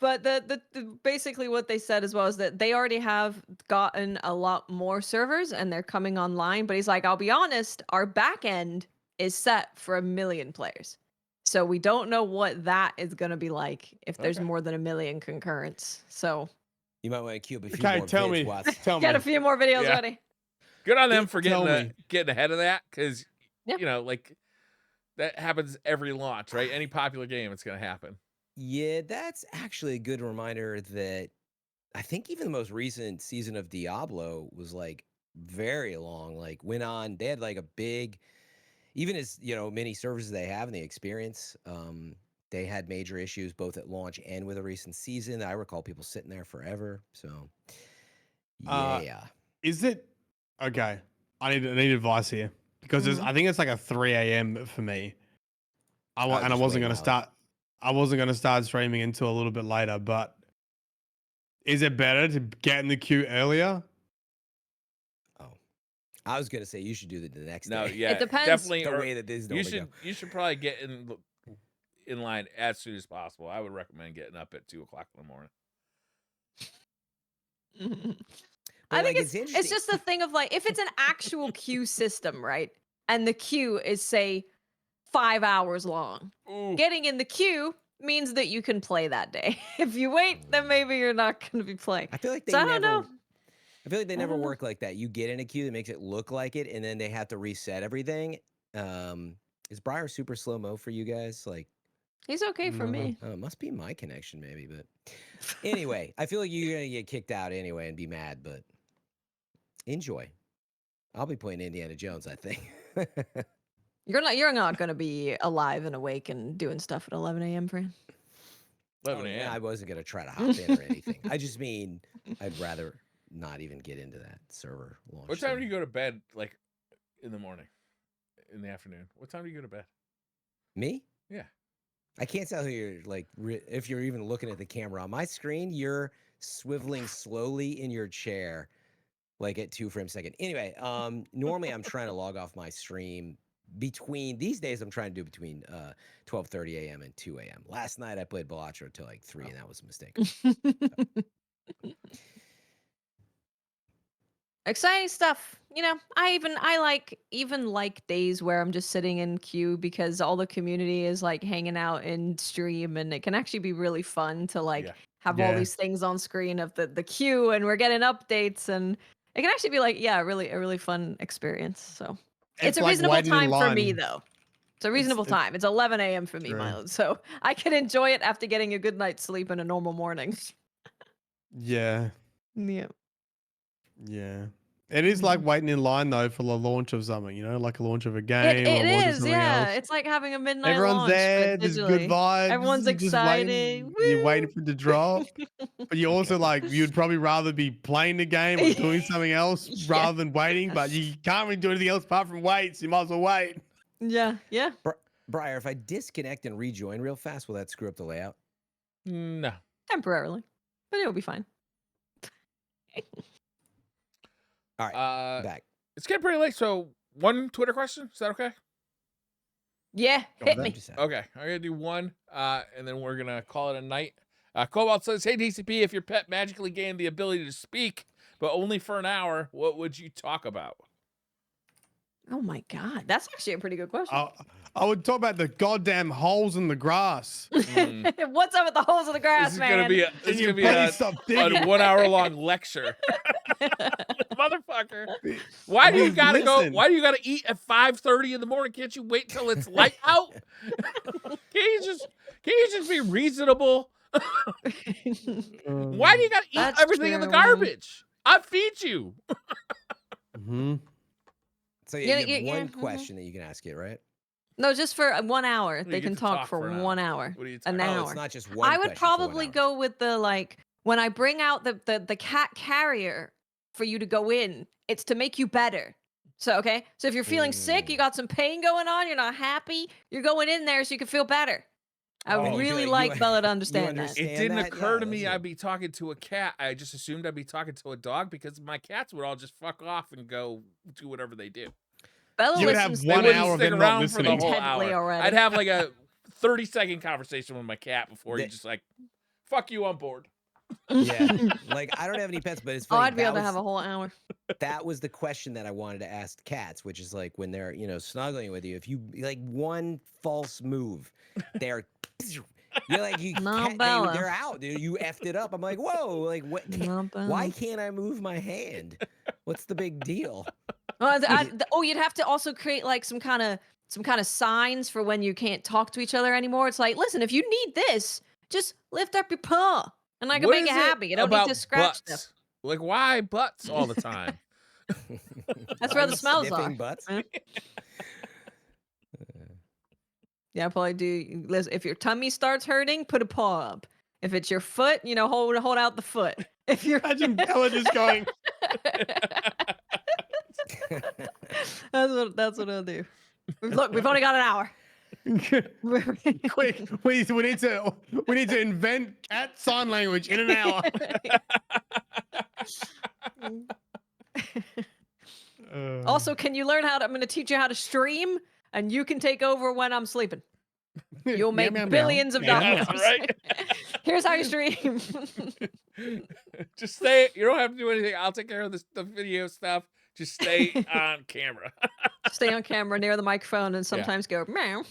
but the basically what they said as well is that they already have gotten a lot more servers and they're coming online. But he's like, I'll be honest, our back end is set for 1 million players. So we don't know what that is going to be like if there's more than 1 million concurrents. So you might want to queue up a few Okay, more tell vids, me. Watts. Tell get me. a few more videos ready. Good on them for Tell getting ahead of that, because Yeah. like that happens every launch, right? Any popular game, it's gonna happen. Yeah, that's actually a good reminder that I think even the most recent season of Diablo was like very long. Like went on, they had like a big, even as many services they have in the experience, they had major issues both at launch and with a recent season. I recall people sitting there forever. So yeah. Is it okay? I need advice here, because I think it's like a 3 a.m. for me. I wasn't going to start streaming until a little bit later, but is it better to get in the queue earlier? Oh, I was going to say you should do the next No, day. yeah, It depends. definitely. The way that this is You should probably get in line as soon as possible. I would recommend getting up at 2:00 in the morning. I think like, it's just a thing of like, if it's an actual queue system, right? and the queue is, say, 5 hours long. Ooh. Getting in the queue means that you can play that day. If you wait, then maybe you're not going to be playing. I feel like they So I never. don't know. I feel like they I never don't know. work like that. You get in a queue that makes it look like it, and then they have to reset everything. Is Briar super slow mo for you guys? Like, He's okay for me. oh, it must be my connection, maybe. But anyway, I feel like you're gonna get kicked out anyway and be mad. But enjoy. I'll be playing Indiana Jones, I think. You're not going to be alive and awake and doing stuff at 11 a.m., Fran. 11 Oh, yeah, a.m. I wasn't gonna try to hop in or anything. I just mean I'd rather not even get into that server launch. What time do thing. you go to bed? Like in the morning, in the afternoon? What time do you go to bed? Me? Yeah. I can't tell who you're like if you're even looking at the camera on my screen. You're swiveling slowly in your chair, like at 2 frames a second. Anyway, normally I'm trying to log off my stream between these days. I'm trying to do between 12:30 a.m. and 2 a.m. Last night I played Balatro till like 3, and that was a mistake. Exciting stuff. You know, I like days where I'm just sitting in queue because all the community is like hanging out in stream, and it can actually be really fun to like Yeah. have all Yeah. these things on screen of the queue, and we're getting updates, and it can actually be like, yeah, a really fun experience. So it's a like reasonable waiting in time for me line. though. It's a reasonable time. It's 11 a.m. for me, True. Myelin. So I can enjoy it after getting a good night's sleep in a normal morning. Yeah. Yeah. Yeah. It is like waiting in line though for the launch of something, you know, like a launch of a game It or a launch of is, something yeah. else. It's like having a midnight Everyone's launch, there, but there's good digitally. vibes. Everyone's you're just excited. waiting, you're waiting for it to drop. But you also like you'd probably rather be playing the game or doing something else Yeah. rather than waiting, but you can't really do anything else apart from wait, so you might as well wait. Yeah, yeah. Briar, if I disconnect and rejoin real fast, will that screw up the layout? No. Temporarily. But it'll be fine. All right, back. It's getting pretty late, so one Twitter question. Is that okay? Yeah, Go hit on, me. just Okay, I'm gonna do one, and then we're gonna call it a night. Cobalt says, "Hey DCP, if your pet magically gained the ability to speak, but only for an hour, what would you talk about?" Oh my god, that's actually a pretty good question. I would talk about the goddamn holes in the grass. What's up with the holes in the grass, This is man? gonna be And your buddy stop a digging. 1 hour long lecture. Motherfucker. Why do you Dude, gotta go? listen. Why do you gotta eat at 5:30 in the morning? Can't you wait till it's light out? Can't you just be reasonable? Why do you gotta eat That's everything in the true. garbage? I feed you. Mm-hmm. So Yeah, you have yeah, one mhm. question that you can ask it, right? No, just for 1 hour. You They get can to talk for an 1 hour. What are you An talking Oh, hour. it's not just one. I would question for 1 probably hour. go with the like when I bring out the cat carrier for you to go in, it's to make you better. So okay, so if you're feeling sick, you got some pain going on, you're not happy, you're going in there so you can feel better. I Oh, would you really feel like you- Bella to you understand that. understand It didn't that? occur Yeah, to me that's I'd it. be talking to a cat. I just assumed I'd be talking to a dog because my cats would all just fuck off and go do whatever they do. Bella You would have listens They 1 wouldn't hour of stick them around not for the listening. whole Intently hour. already. I'd have like a 30-second conversation with my cat before he That- just like, fuck you, I'm bored. Yeah, like I don't have any pets, but it's Oh, funny. I'd be able to that have a was- whole hour. That was the question that I wanted to ask cats, which is like when they're snuggling with you. If you like one false move, they're you're like you No, can't, Bella. they're out, dude. You effed it up. I'm like, whoa, like what? No, Why Bella. can't I move my hand? What's the big deal? You'd have to also create like some kind of signs for when you can't talk to each other anymore. It's like, listen, if you need this, just lift up your paw, and I can What make is you it happy. You don't need about to scratch butts? stuff. Like, why butts all the time? That's Why where are the you smells sniffing are. butts? Yeah. Yeah, probably do. Listen, if your tummy starts hurting, put a paw up. If it's your foot, hold out the foot. If you're Imagine Bella just going, that's what I'll do. Look, we've only got an hour. quick, we need to invent cat sign language in an hour. Also, can you learn I'm going to teach you how to stream, and you can take over when I'm sleeping. You'll make Meow, meow, meow. billions of Meow, dollars. meow. Right? Here's how you stream. Just say it. You don't have to do anything. I'll take care of the video stuff. Just stay on camera. Stay on camera near the microphone and sometimes go meow.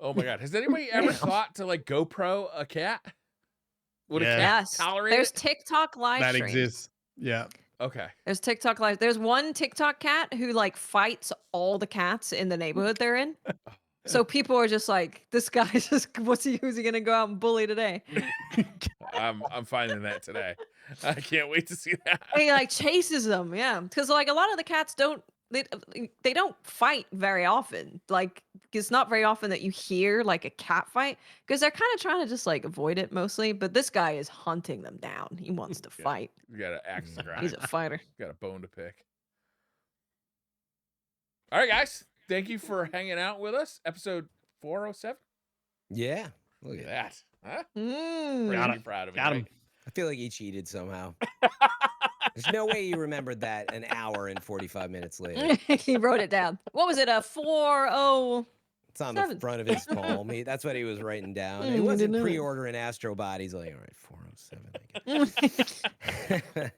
Oh my god. Has anybody ever thought to like GoPro a cat? Would a cat Yes. tolerate There's it? TikTok live That streams. exists. Yeah. Okay. There's TikTok live. There's one TikTok cat who like fights all the cats in the neighborhood they're in. So people are just like, this guy's just who's he gonna go out and bully today? I'm finding that today. I can't wait to see that. And he like chases them, yeah. Because like a lot of the cats they don't fight very often. Like it's not very often that you hear like a cat fight because they're kind of trying to just like avoid it mostly. But this guy is hunting them down. He wants to fight. You got an axe to grind. He's a fighter. Got a bone to pick. All right, guys. Thank you for hanging out with us. Episode 407. Yeah. Look Look at at that. Huh? Mm. Pretty him. proud of me. Got him. right? I feel like he cheated somehow. There's no way you remembered that an hour and 45 minutes later. He wrote it down. What was it? A 4-0. It's on the 7. front of his palm. That's what he was writing down. I He didn't wasn't know it. pre-ordering Astro Bot. He's like, all right, 407. I guess.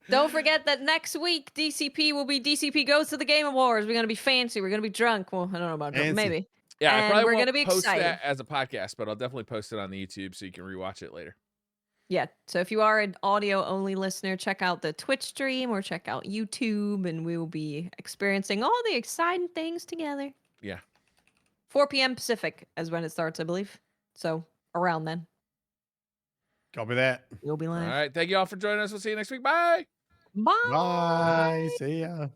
Don't forget that next week DCP will be DCP Goes to the Game Awards. We're gonna be fancy. We're gonna be drunk. Well, I don't know about drunk. Fancy. Maybe. Yeah, I And probably we're won't gonna be post excited. that as a podcast, but I'll definitely post it on the YouTube so you can rewatch it later. Yeah. So if you are an audio only listener, check out the Twitch stream or check out YouTube, and we will be experiencing all the exciting things together. Yeah. 4 p.m. Pacific is when it starts, I believe. So around then, Copy that. we'll be All live. right. Thank you all for joining us. We'll see you next week. Bye. Bye. Bye. See ya.